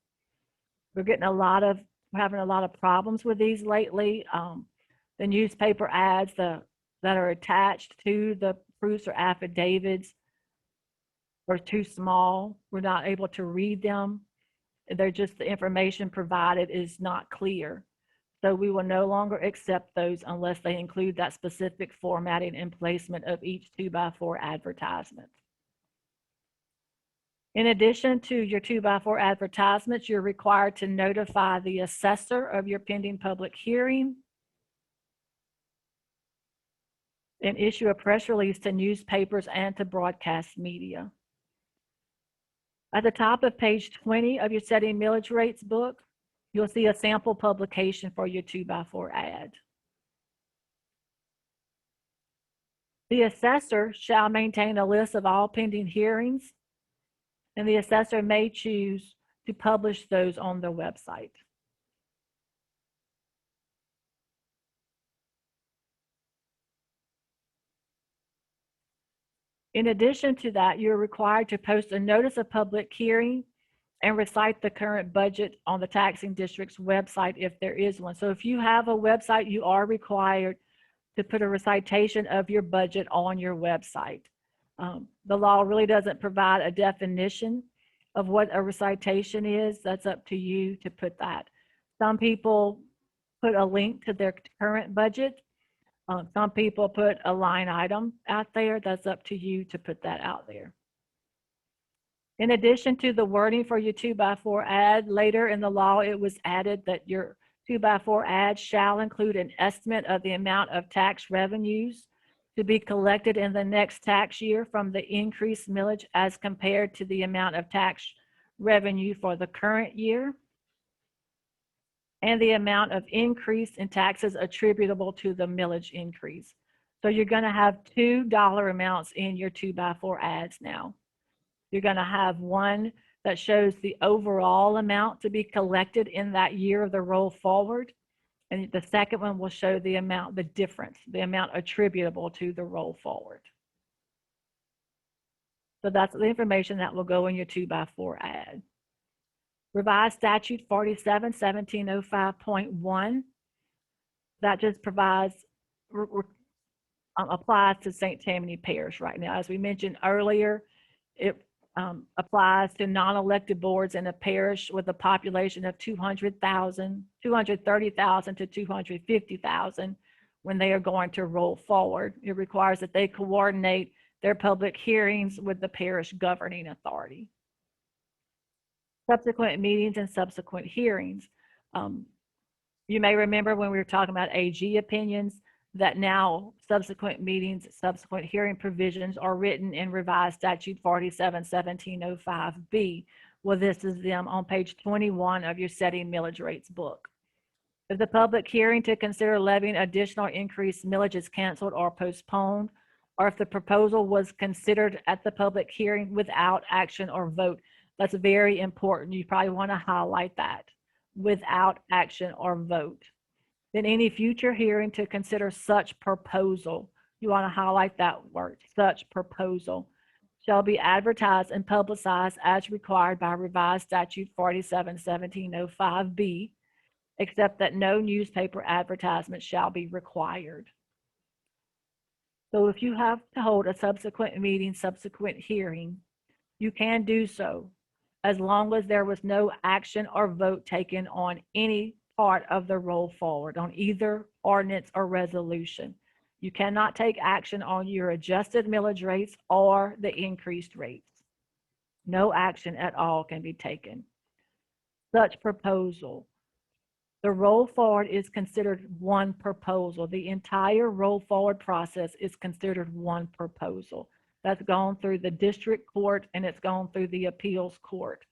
We're having a lot of problems with these lately. The newspaper ads that are attached to the proofs or affidavits are too small. We're not able to read them. They're just, the information provided is not clear. So we will no longer accept those unless they include that specific formatting and placement of each 2x4 advertisement. In addition to your 2x4 advertisements, you're required to notify the assessor of your pending public hearing and issue a press release to newspapers and to broadcast media. At the top of page 20 of your Setting Millage Rates book, you'll see a sample publication for your 2x4 ad. The assessor shall maintain a list of all pending hearings, and the assessor may choose to publish those on their website. In addition to that, you're required to post a notice of public hearing and recite the current budget on the taxing district's website if there is one. So if you have a website, you are required to put a recitation of your budget on your website. The law really doesn't provide a definition of what a recitation is. That's up to you to put that. Some people put a link to their current budget. Some people put a line item out there. That's up to you to put that out there. In addition to the wording for your 2x4 ad, later in the law, it was added that your 2x4 ad shall include an estimate of the amount of tax revenues to be collected in the next tax year from the increased millage as compared to the amount of tax revenue for the current year, and the amount of increase in taxes attributable to the millage increase. So you're going to have two dollar amounts in your 2x4 ads now. You're going to have one that shows the overall amount to be collected in that year of the roll forward. And the second one will show the amount, the difference, the amount attributable to the roll forward. So that's the information that will go in your 2x4 ad. Revised Statute 47-1705.1, that just provides, applies to St. Tammany Parish right now. As we mentioned earlier, it applies to non-elected boards in a parish with a population of 230,000 to 250,000 when they are going to roll forward. It requires that they coordinate their public hearings with the parish governing authority. Subsequent meetings and subsequent hearings. You may remember when we were talking about AG opinions that now subsequent meetings, subsequent hearing provisions are written in Revised Statute 47-1705B. Well, this is them on page 21 of your Setting Millage Rates book. If the public hearing to consider levying additional increased millage is canceled or postponed, or if the proposal was considered at the public hearing without action or vote, that's very important. You probably want to highlight that, without action or vote. Then any future hearing to consider such proposal, you want to highlight that word, such proposal, shall be advertised and publicized as required by Revised Statute 47-1705B, except that no newspaper advertisement shall be required. So if you have to hold a subsequent meeting, subsequent hearing, you can do so as long as there was no action or vote taken on any part of the roll forward, on either ordinance or resolution. You cannot take action on your adjusted millage rates or the increased rates. No action at all can be taken. Such proposal. The roll forward is considered one proposal. The entire roll forward process is considered one proposal. That's gone through the district court and it's gone through the appeals court.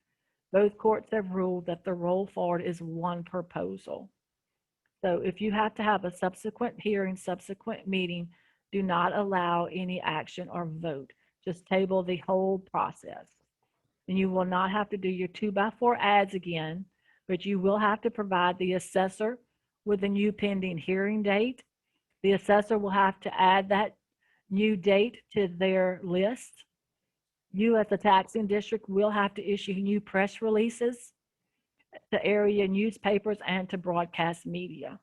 Both courts have ruled that the roll forward is one proposal. So if you have to have a subsequent hearing, subsequent meeting, do not allow any action or vote. Just table the whole process. And you will not have to do your 2x4 ads again, but you will have to provide the assessor with a new pending hearing date. The assessor will have to add that new date to their list. You as the taxing district will have to issue new press releases to area newspapers and to broadcast media.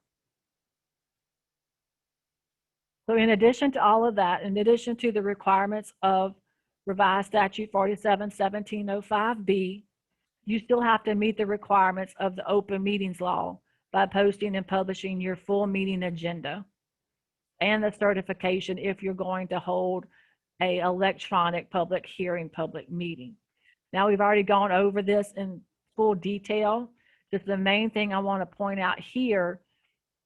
So in addition to all of that, in addition to the requirements of Revised Statute 47-1705B, you still have to meet the requirements of the Open Meetings Law by posting and publishing your full meeting agenda and the certification if you're going to hold an electronic public hearing, public meeting. Now, we've already gone over this in full detail. Just the main thing I want to point out here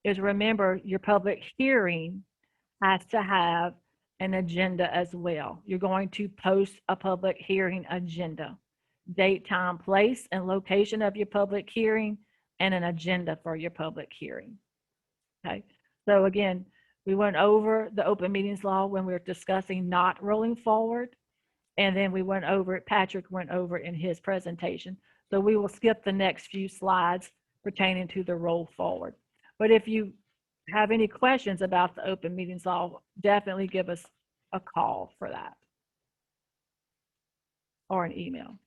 is, remember, your public hearing has to have an agenda as well. You're going to post a public hearing agenda, date, time, place, and location of your public hearing, and an agenda for your public hearing. Okay, so again, we went over the Open Meetings Law when we were discussing not rolling forward, and then we went over it, Patrick went over in his presentation. So we will skip the next few slides pertaining to the roll forward. But if you have any questions about the Open Meetings Law, definitely give us a call for that or an email.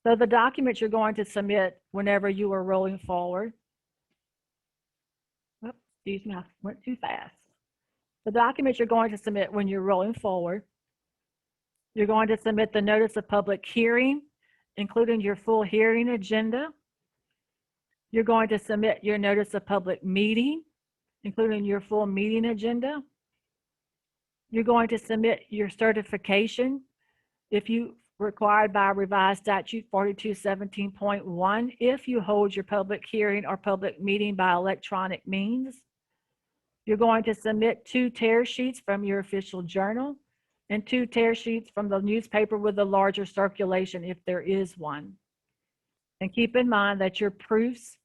So the documents you're going to submit whenever you are rolling forward. Oops, excuse me, I went too fast. The documents you're going to submit when you're rolling forward, you're going to submit the notice of public hearing, including your full hearing agenda. You're going to submit your notice of public meeting, including your full meeting agenda. You're going to submit your certification if you required by Revised Statute 4217.1 if you hold your public hearing or public meeting by electronic means. You're going to submit 2 tear sheets from your official journal and 2 tear sheets from the newspaper with a larger circulation if there is one. And keep in mind that your proofs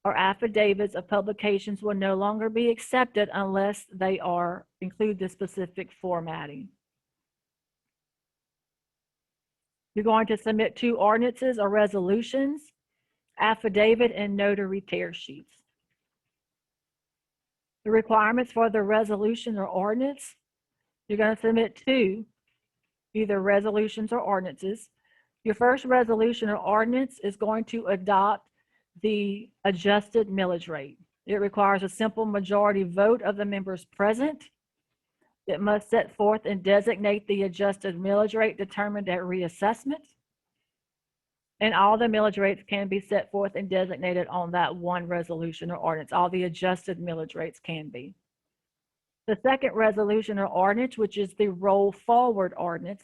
or affidavits of publications will no longer be accepted unless they include the specific formatting. You're going to submit 2 ordinances or resolutions, affidavit, and notary tear sheets. The requirements for the resolution or ordinance, you're going to submit 2, either resolutions or ordinances. Your first resolution or ordinance is going to adopt the adjusted millage rate. It requires a simple majority vote of the members present. It must set forth and designate the adjusted millage rate determined at reassessment. And all the millage rates can be set forth and designated on that one resolution or ordinance. All the adjusted millage rates can be. The second resolution or ordinance, which is the roll forward ordinance,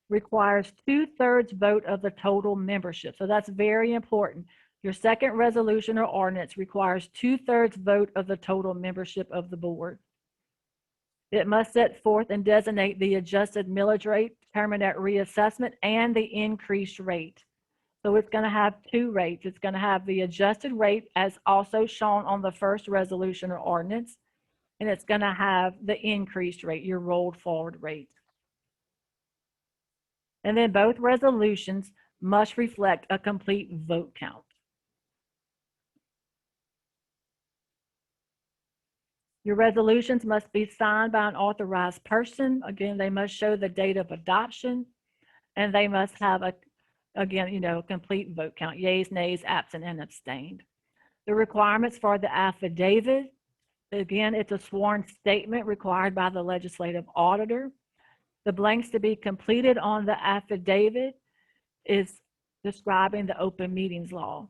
requires 2/3 vote of the total membership. So that's very important. Your second resolution or ordinance requires 2/3 vote of the total membership of the board. It must set forth and designate the adjusted millage rate determined at reassessment and the increased rate. So it's going to have 2 rates. It's going to have the adjusted rate as also shown on the first resolution or ordinance, and it's going to have the increased rate, your rolled forward rate. And then both resolutions must reflect a complete vote count. Your resolutions must be signed by an authorized person. Again, they must show the date of adoption, and they must have a complete vote count, yeas, nays, absent, and abstained. The requirements for the affidavit, again, it's a sworn statement required by the legislative auditor. The blanks to be completed on the affidavit is describing the open meetings law.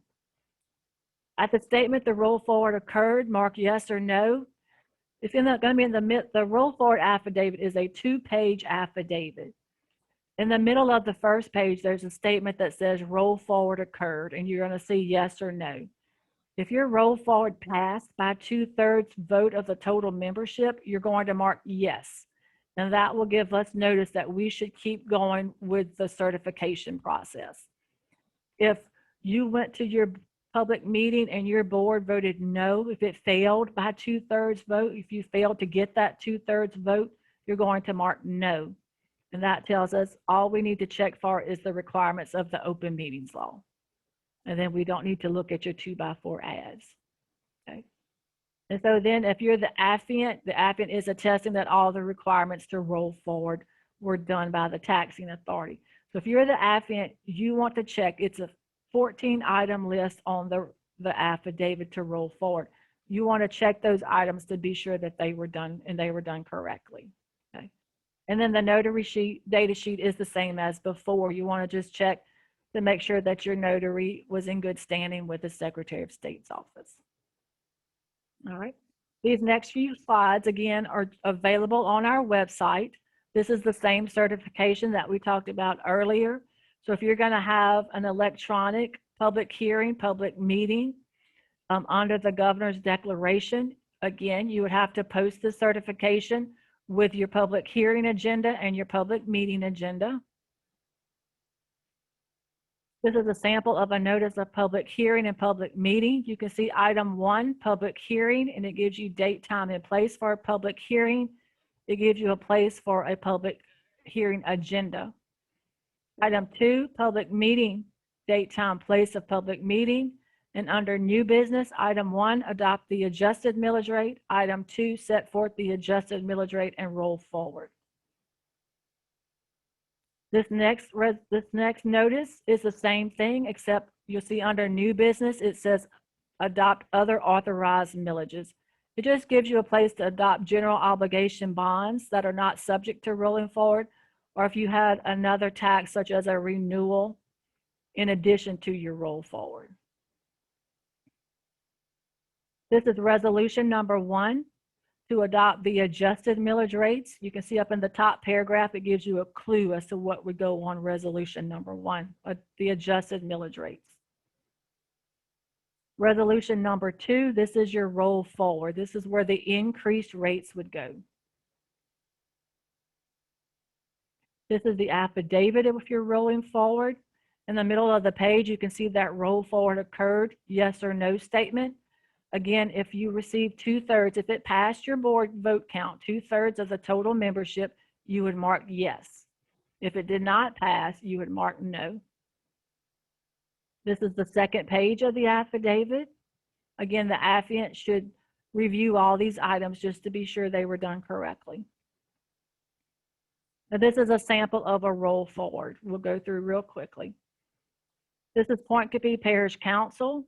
At the statement the roll forward occurred, mark yes or no. It's going to be in the roll forward affidavit is a 2-page affidavit. In the middle of the first page, there's a statement that says roll forward occurred, and you're going to see yes or no. If your roll forward passed by 2/3 vote of the total membership, you're going to mark yes. And that will give us notice that we should keep going with the certification process. If you went to your public meeting and your board voted no, if it failed by 2/3 vote, if you failed to get that 2/3 vote, you're going to mark no. And that tells us all we need to check for is the requirements of the open meetings law. And then we don't need to look at your 2x4 ads. Okay. And so then if you're the affiant is attesting that all the requirements to roll forward were done by the taxing authority. So if you're the affiant, you want to check, it's a 14-item list on the affidavit to roll forward. You want to check those items to be sure that they were done and they were done correctly. Okay. And then the notary data sheet is the same as before. You want to just check to make sure that your notary was in good standing with the Secretary of State's office. All right. These next few slides, again, are available on our website. This is the same certification that we talked about earlier. So if you're going to have an electronic public hearing, public meeting under the governor's declaration, again, you would have to post the certification with your public hearing agenda and your public meeting agenda. This is a sample of a notice of public hearing and public meeting. You can see item 1, public hearing, and it gives you date, time, and place for a public hearing. It gives you a place for a public hearing agenda. Item 2, public meeting, date, time, place of public meeting. And under new business, item 1, adopt the adjusted millage rate. Item 2, set forth the adjusted millage rate and roll forward. This next notice is the same thing, except you'll see under new business, it says adopt other authorized millages. It just gives you a place to adopt general obligation bonds that are not subject to rolling forward, or if you had another tax such as a renewal in addition to your roll forward. This is resolution number 1 to adopt the adjusted millage rates. You can see up in the top paragraph, it gives you a clue as to what would go on resolution number 1, the adjusted millage rates. Resolution number 2, this is your roll forward. This is where the increased rates would go. This is the affidavit if you're rolling forward. In the middle of the page, you can see that roll forward occurred, yes or no statement. Again, if you received 2/3, if it passed your board vote count, 2/3 of the total membership, you would mark yes. If it did not pass, you would mark no. This is the second page of the affidavit. Again, the affiant should review all these items just to be sure they were done correctly. Now, this is a sample of a roll forward. We'll go through real quickly. This is Point Coupee Parish Council.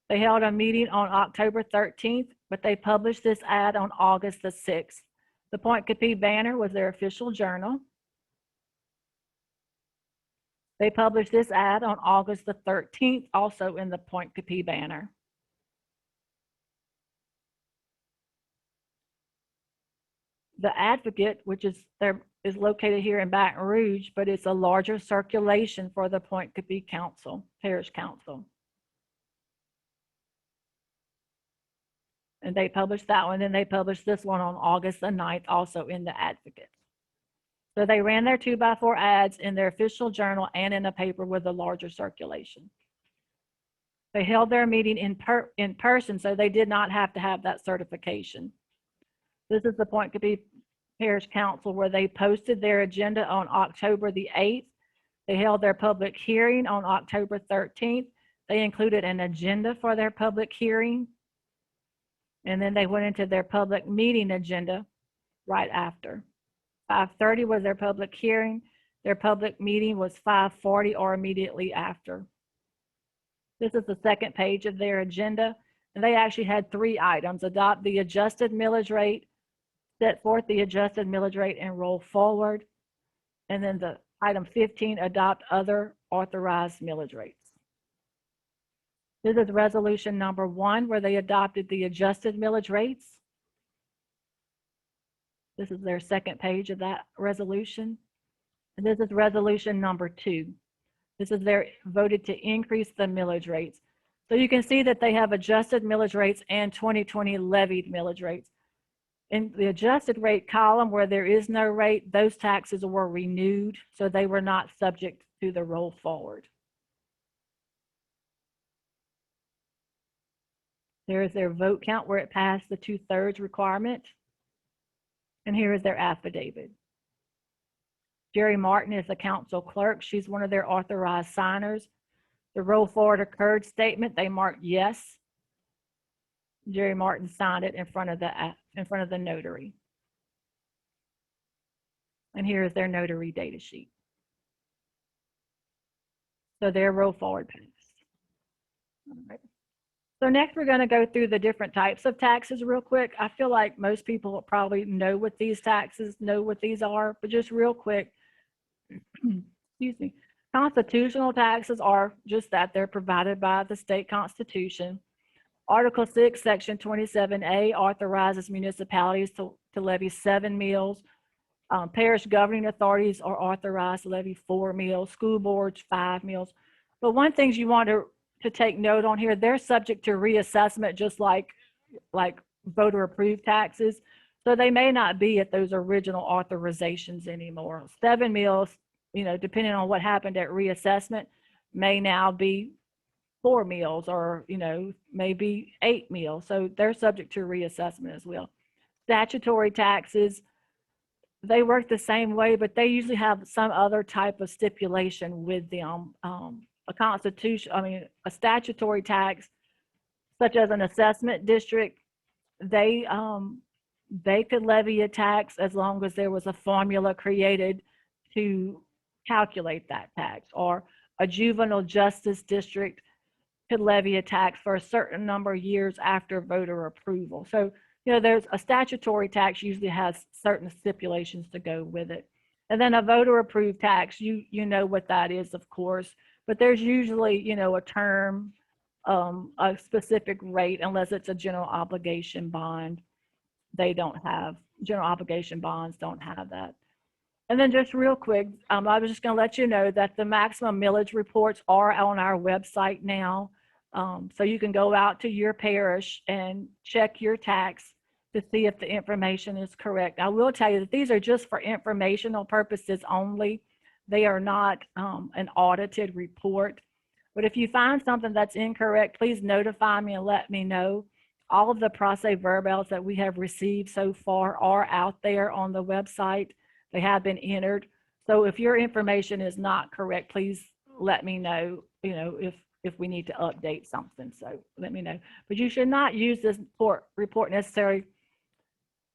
They held a meeting on October 13th, but they published this ad on August the 6th. The Point Coupee banner was their official journal. They published this ad on August the 13th, also in the Point Coupee banner. The Advocate, which is located here in Baton Rouge, but it's a larger circulation for the Point Coupee Council, Parish Council. And they published that one, and they published this one on August the 9th, also in the Advocate. So they ran their 2x4 ads in their official journal and in a paper with a larger circulation. They held their meeting in person, so they did not have to have that certification. This is the Point Coupee Parish Council where they posted their agenda on October the 8th. They held their public hearing on October 13th. They included an agenda for their public hearing. And then they went into their public meeting agenda right after. 5:30 was their public hearing. Their public meeting was 5:40 or immediately after. This is the second page of their agenda. And they actually had 3 items: adopt the adjusted millage rate, set forth the adjusted millage rate and roll forward. And then the item 15, adopt other authorized millage rates. This is resolution number 1, where they adopted the adjusted millage rates. This is their second page of that resolution. And this is resolution number 2. This is their voted to increase the millage rates. So you can see that they have adjusted millage rates and 2020 levied millage rates. In the adjusted rate column where there is no rate, those taxes were renewed, so they were not subject to the roll forward. There is their vote count where it passed the 2/3 requirement. And here is their affidavit. Jerry Martin is the council clerk. She's one of their authorized signers. The roll forward occurred statement, they marked yes. Jerry Martin signed it in front of the notary. And here is their notary data sheet. So their roll forward passed. All right. So next we're going to go through the different types of taxes real quick. I feel like most people probably know what these are, but just real quick, excuse me. Constitutional taxes are just that, they're provided by the state constitution. Article 6, Section 27A authorizes municipalities to levy 7 mills. Parish governing authorities are authorized to levy 4 mills, school boards 5 mills. But one thing you want to take note on here, they're subject to reassessment just like voter approved taxes. So they may not be at those original authorizations anymore. 7 mills, depending on what happened at reassessment, may now be 4 mills or, maybe 8 mills. So they're subject to reassessment as well. Statutory taxes, they work the same way, but they usually have some other type of stipulation with them. A statutory tax, such as an assessment district, they could levy a tax as long as there was a formula created to calculate that tax, or a juvenile justice district could levy a tax for a certain number of years after voter approval. So, there's a statutory tax usually has certain stipulations to go with it. And then a voter approved tax, you know what that is, of course, but there's usually, a term, a specific rate, unless it's a general obligation bond. General obligation bonds don't have that. And then just real quick, I was just going to let you know that the maximum millage reports are on our website now. So you can go out to your parish and check your tax to see if the information is correct. I will tell you that these are just for informational purposes only. They are not an audited report. But if you find something that's incorrect, please notify me and let me know. All of the procès verbals that we have received so far are out there on the website. They have been entered. So if your information is not correct, please let me know, if we need to update something. So let me know. But you should not use this report necessarily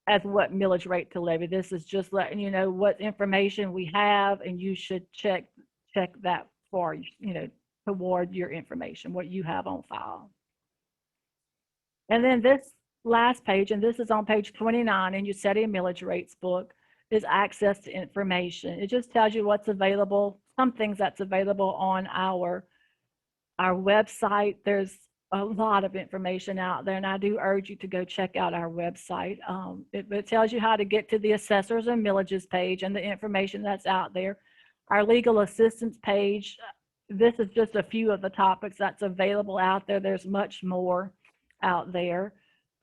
as what millage rate to levy. This is just letting you know what information we have, and you should check that for, toward your information, what you have on file. And then this last page, and this is on page 29 in your setting millage rates book, is access to information. It just tells you what's available, some things that's available on our website. There's a lot of information out there, and I do urge you to go check out our website. It tells you how to get to the assessors and millages page and the information that's out there. Our legal assistance page, this is just a few of the topics that's available out there. There's much more out there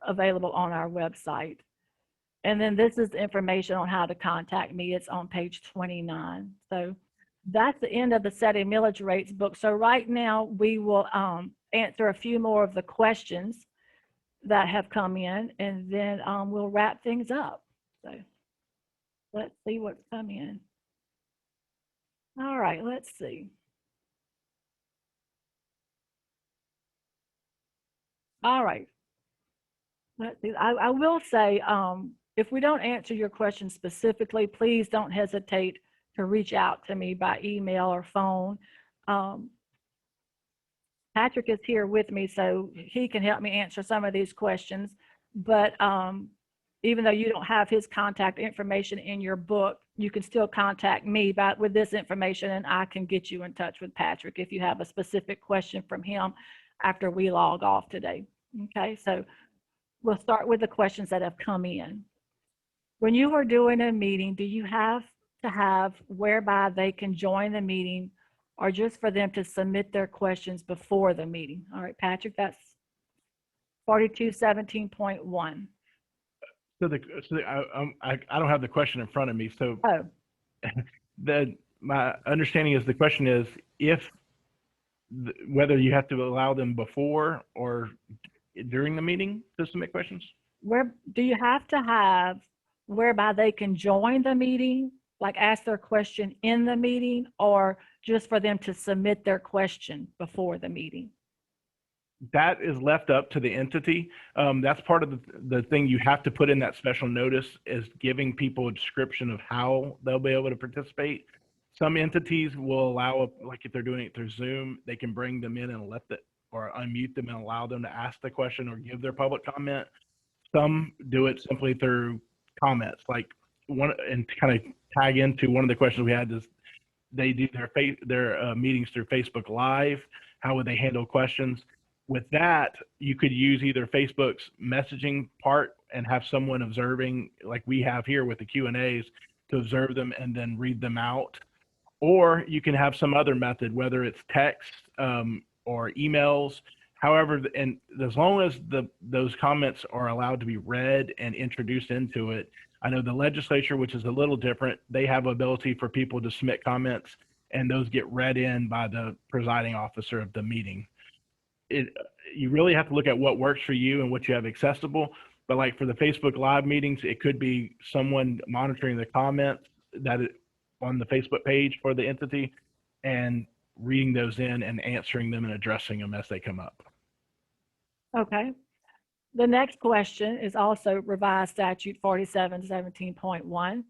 available on our website. And then this is the information on how to contact me. It's on page 29. So that's the end of the setting millage rates book. So right now we will answer a few more of the questions that have come in, and then we'll wrap things up. So let's see what's come in. All right, let's see. All right. Let's see. I will say, if we don't answer your question specifically, please don't hesitate to reach out to me by email or phone. Patrick is here with me, so he can help me answer some of these questions. But even though you don't have his contact information in your book, you can still contact me with this information, and I can get you in touch with Patrick if you have a specific question from him after we log off today. Okay, so we'll start with the questions that have come in. When you are doing a meeting, do you have to have whereby they can join the meeting, or just for them to submit their questions before the meeting? All right, Patrick, that's 4217.1. So I don't have the question in front of me. So my understanding is the question is whether you have to allow them before or during the meeting to submit questions. Where do you have to have whereby they can join the meeting, like ask their question in the meeting, or just for them to submit their question before the meeting? That is left up to the entity. That's part of the thing you have to put in that special notice, is giving people a description of how they'll be able to participate. Some entities will allow, like if they're doing it through Zoom, they can bring them in and or unmute them and allow them to ask the question or give their public comment. Some do it simply through comments, like and kind of tag into one of the questions we had is they do their meetings through Facebook Live. How would they handle questions? With that, you could use either Facebook's messaging part and have someone observing, like we have here with the Q&As, to observe them and then read them out. Or you can have some other method, whether it's text or emails. However, and as long as those comments are allowed to be read and introduced into it, I know the legislature, which is a little different, they have ability for people to submit comments, and those get read in by the presiding officer of the meeting. You really have to look at what works for you and what you have accessible. But like for the Facebook Live meetings, it could be someone monitoring the comments on the Facebook page for the entity and reading those in and answering them and addressing them as they come up. Okay. The next question is also revised statute 4717.1.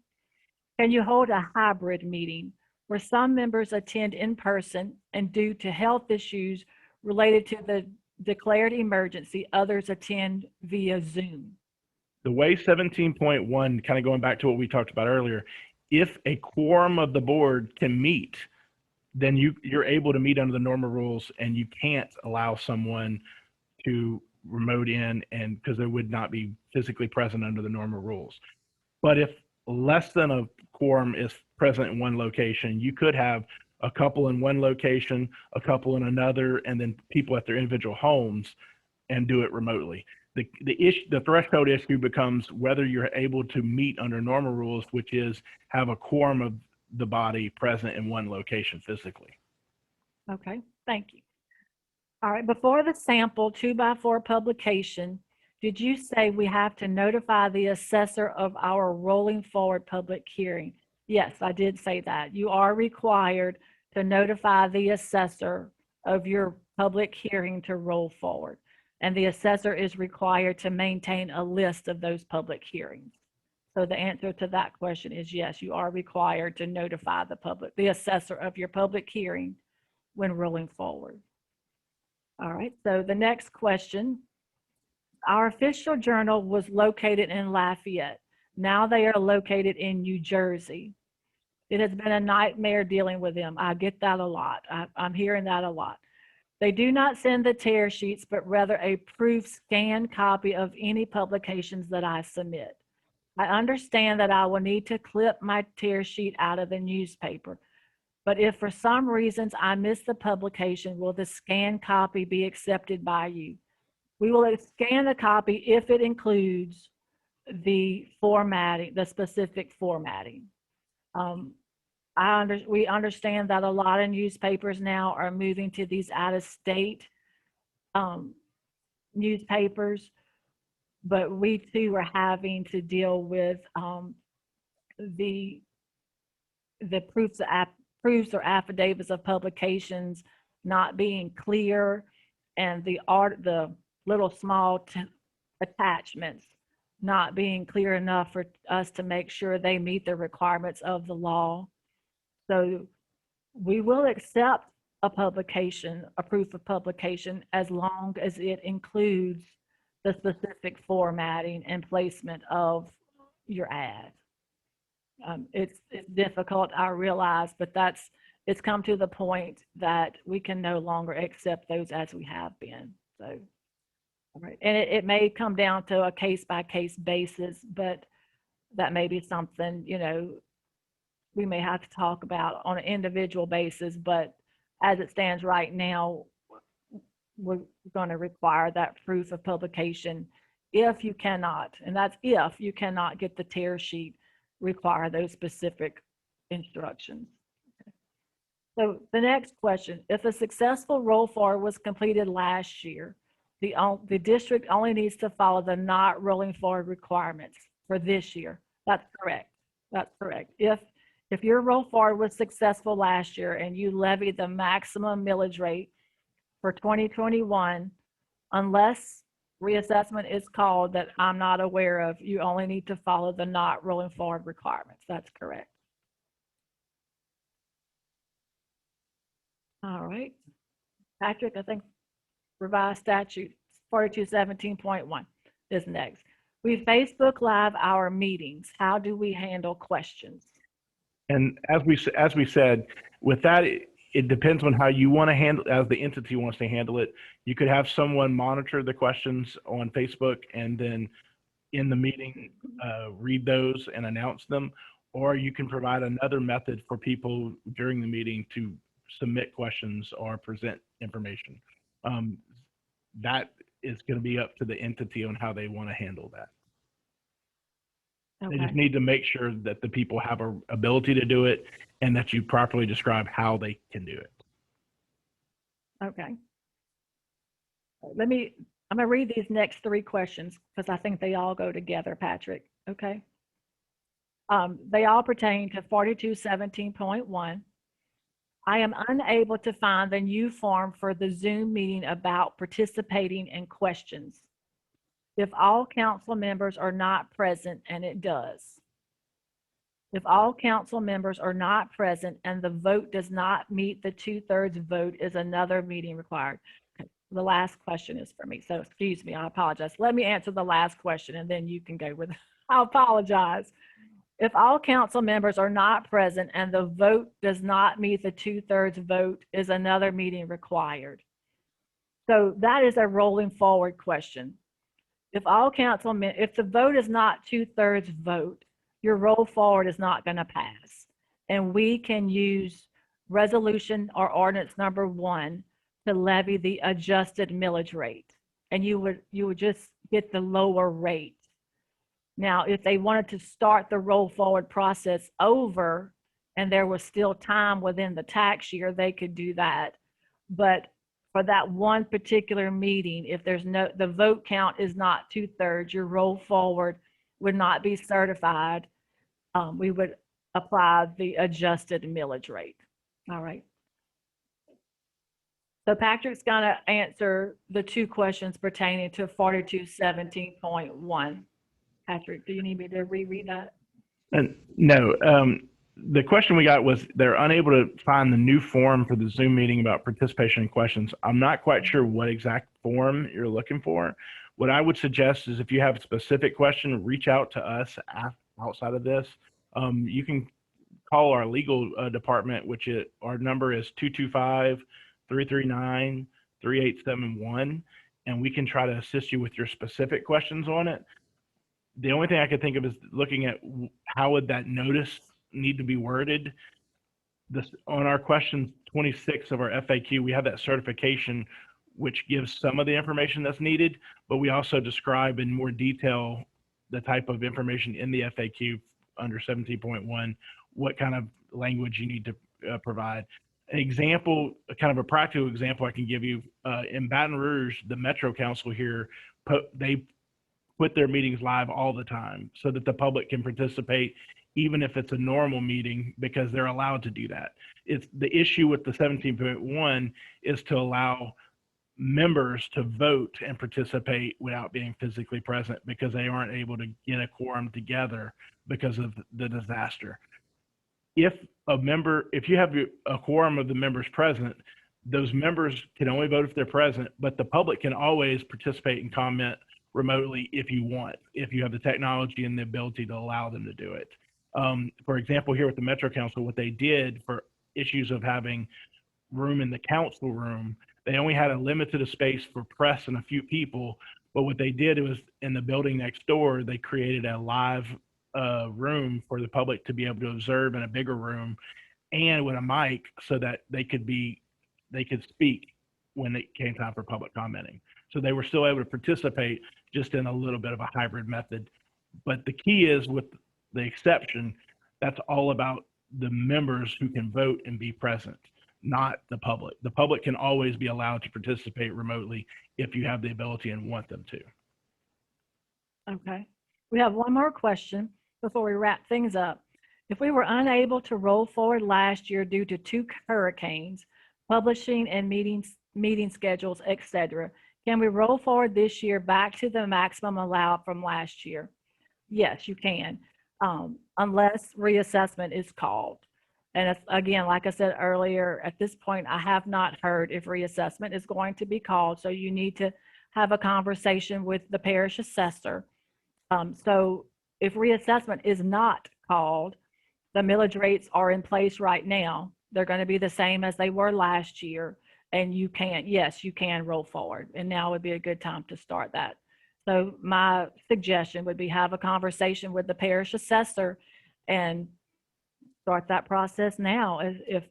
Can you hold a hybrid meeting where some members attend in person and due to health issues related to the declared emergency, others attend via Zoom? The way 17.1, kind of going back to what we talked about earlier, if a quorum of the board can meet, then you're able to meet under the normal rules, and you can't allow someone to remote in, and because they would not be physically present under the normal rules. But if less than a quorum is present in one location, you could have a couple in one location, a couple in another, and then people at their individual homes and do it remotely. The threshold issue becomes whether you're able to meet under normal rules, which is have a quorum of the body present in one location physically. Okay, thank you. All right, before the sample 2x4 publication, did you say we have to notify the assessor of our rolling forward public hearing? Yes, I did say that. You are required to notify the assessor of your public hearing to roll forward. And the assessor is required to maintain a list of those public hearings. So the answer to that question is yes, you are required to notify the assessor of your public hearing when rolling forward. All right, so the next question. Our official journal was located in Lafayette. Now they are located in New Jersey. It has been a nightmare dealing with them. I get that a lot. I'm hearing that a lot. They do not send the tear sheets, but rather a proof scanned copy of any publications that I submit. I understand that I will need to clip my tear sheet out of the newspaper, but if for some reasons I miss the publication, will the scanned copy be accepted by you? We will scan the copy if it includes the formatting, the specific formatting. We understand that a lot of newspapers now are moving to these out-of-state newspapers, but we too are having to deal with the proofs or affidavits of publications not being clear, and the little small attachments not being clear enough for us to make sure they meet the requirements of the law. So we will accept a publication, a proof of publication, as long as it includes the specific formatting and placement of your ad. It's difficult, I realize, but it's come to the point that we can no longer accept those as we have been. So, all right. And it may come down to a case-by-case basis, but that may be something, we may have to talk about on an individual basis, but as it stands right now, we're going to require that proof of publication if you cannot, and that's if you cannot get the tear sheet, require those specific instructions. Okay. So the next question, if a successful roll forward was completed last year, the district only needs to follow the not rolling forward requirements for this year. That's correct. That's correct. If your roll forward was successful last year and you levied the maximum millage rate for 2021, unless reassessment is called that I'm not aware of, you only need to follow the not rolling forward requirements. That's correct. All right. Patrick, I think revised statute 4217.1 is next. We Facebook Live our meetings. How do we handle questions? And as we said, with that, it depends on how you want to handle, as the entity wants to handle it. You could have someone monitor the questions on Facebook and then in the meeting read those and announce them, or you can provide another method for people during the meeting to submit questions or present information. That is going to be up to the entity on how they want to handle that. Okay. They just need to make sure that the people have an ability to do it and that you properly describe how they can do it. Okay. I'm going to read these next three questions because I think they all go together, Patrick. Okay. They all pertain to 4217.1. I am unable to find the new form for the Zoom meeting about participating in questions. If all council members are not present, and it does. If all council members are not present and the vote does not meet the 2/3 vote, is another meeting required? Okay. The last question is for me, so excuse me, I apologize. Let me answer the last question and then you can go with it. I apologize. If all council members are not present and the vote does not meet the 2/3 vote, is another meeting required? So that is a rolling forward question. If all council, if the vote is not 2/3 vote, your roll forward is not going to pass. And we can use resolution or ordinance number 1 to levy the adjusted millage rate. And you would just get the lower rate. Now, if they wanted to start the roll forward process over and there was still time within the tax year, they could do that. But for that one particular meeting, if the vote count is not 2/3, your roll forward would not be certified. We would apply the adjusted millage rate. All right. So Patrick's going to answer the 2 questions pertaining to 4217.1. Patrick, do you need me to reread that? No. The question we got was they're unable to find the new form for the Zoom meeting about participation and questions. I'm not quite sure what exact form you're looking for. What I would suggest is if you have a specific question, reach out to us outside of this. You can call our legal department, our number is 225-339-3871, and we can try to assist you with your specific questions on it. The only thing I could think of is looking at how would that notice need to be worded. On our question 26 of our FAQ, we have that certification, which gives some of the information that's needed, but we also describe in more detail the type of information in the FAQ under 17.1, what kind of language you need to provide. An example, kind of a practical example I can give you, in Baton Rouge, the Metro Council here, they put their meetings live all the time so that the public can participate even if it's a normal meeting, because they're allowed to do that. It's the issue with the 17.1 is to allow members to vote and participate without being physically present because they aren't able to get a quorum together because of the disaster. If you have a quorum of the members present, those members can only vote if they're present, but the public can always participate and comment remotely if you want, if you have the technology and the ability to allow them to do it. For example, here with the Metro Council, what they did for issues of having room in the council room, they only had a limited space for press and a few people, but what they did was in the building next door, they created a live room for the public to be able to observe in a bigger room and with a mic so that they could speak when it came time for public commenting. So they were still able to participate just in a little bit of a hybrid method. But the key is with the exception, that's all about the members who can vote and be present, not the public. The public can always be allowed to participate remotely if you have the ability and want them to. Okay. We have one more question before we wrap things up. If we were unable to roll forward last year due to 2 hurricanes, publishing and meeting schedules, etc., can we roll forward this year back to the maximum allowed from last year? Yes, you can, unless reassessment is called. And it's, again, like I said earlier, at this point, I have not heard if reassessment is going to be called. So you need to have a conversation with the parish assessor. So if reassessment is not called, the millage rates are in place right now. They're going to be the same as they were last year. And you can roll forward. And now would be a good time to start that. So my suggestion would be have a conversation with the parish assessor and start that process now. If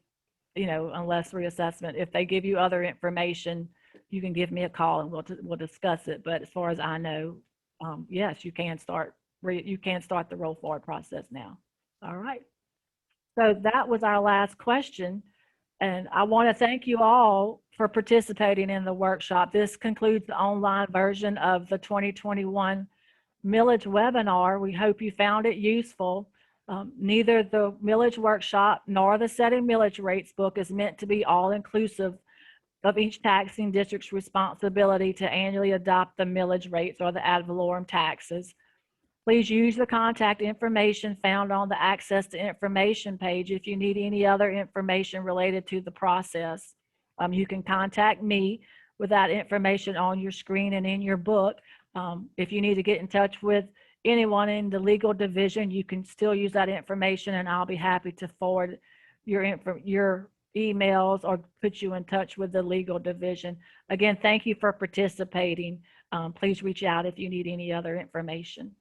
unless reassessment, if they give you other information, you can give me a call and we'll discuss it. But as far as I know, yes, you can start the roll forward process now. All right. So that was our last question. And I want to thank you all for participating in the workshop. This concludes the online version of the 2021 Millage webinar. We hope you found it useful. Neither the Millage Workshop nor the Setting Millage Rates book is meant to be all-inclusive of each taxing district's responsibility to annually adopt the millage rates or the ad valorem taxes. Please use the contact information found on the Access to Information page if you need any other information related to the process. You can contact me with that information on your screen and in your book. If you need to get in touch with anyone in the legal division, you can still use that information and I'll be happy to forward your emails or put you in touch with the legal division. Again, thank you for participating. Please reach out if you need any other information.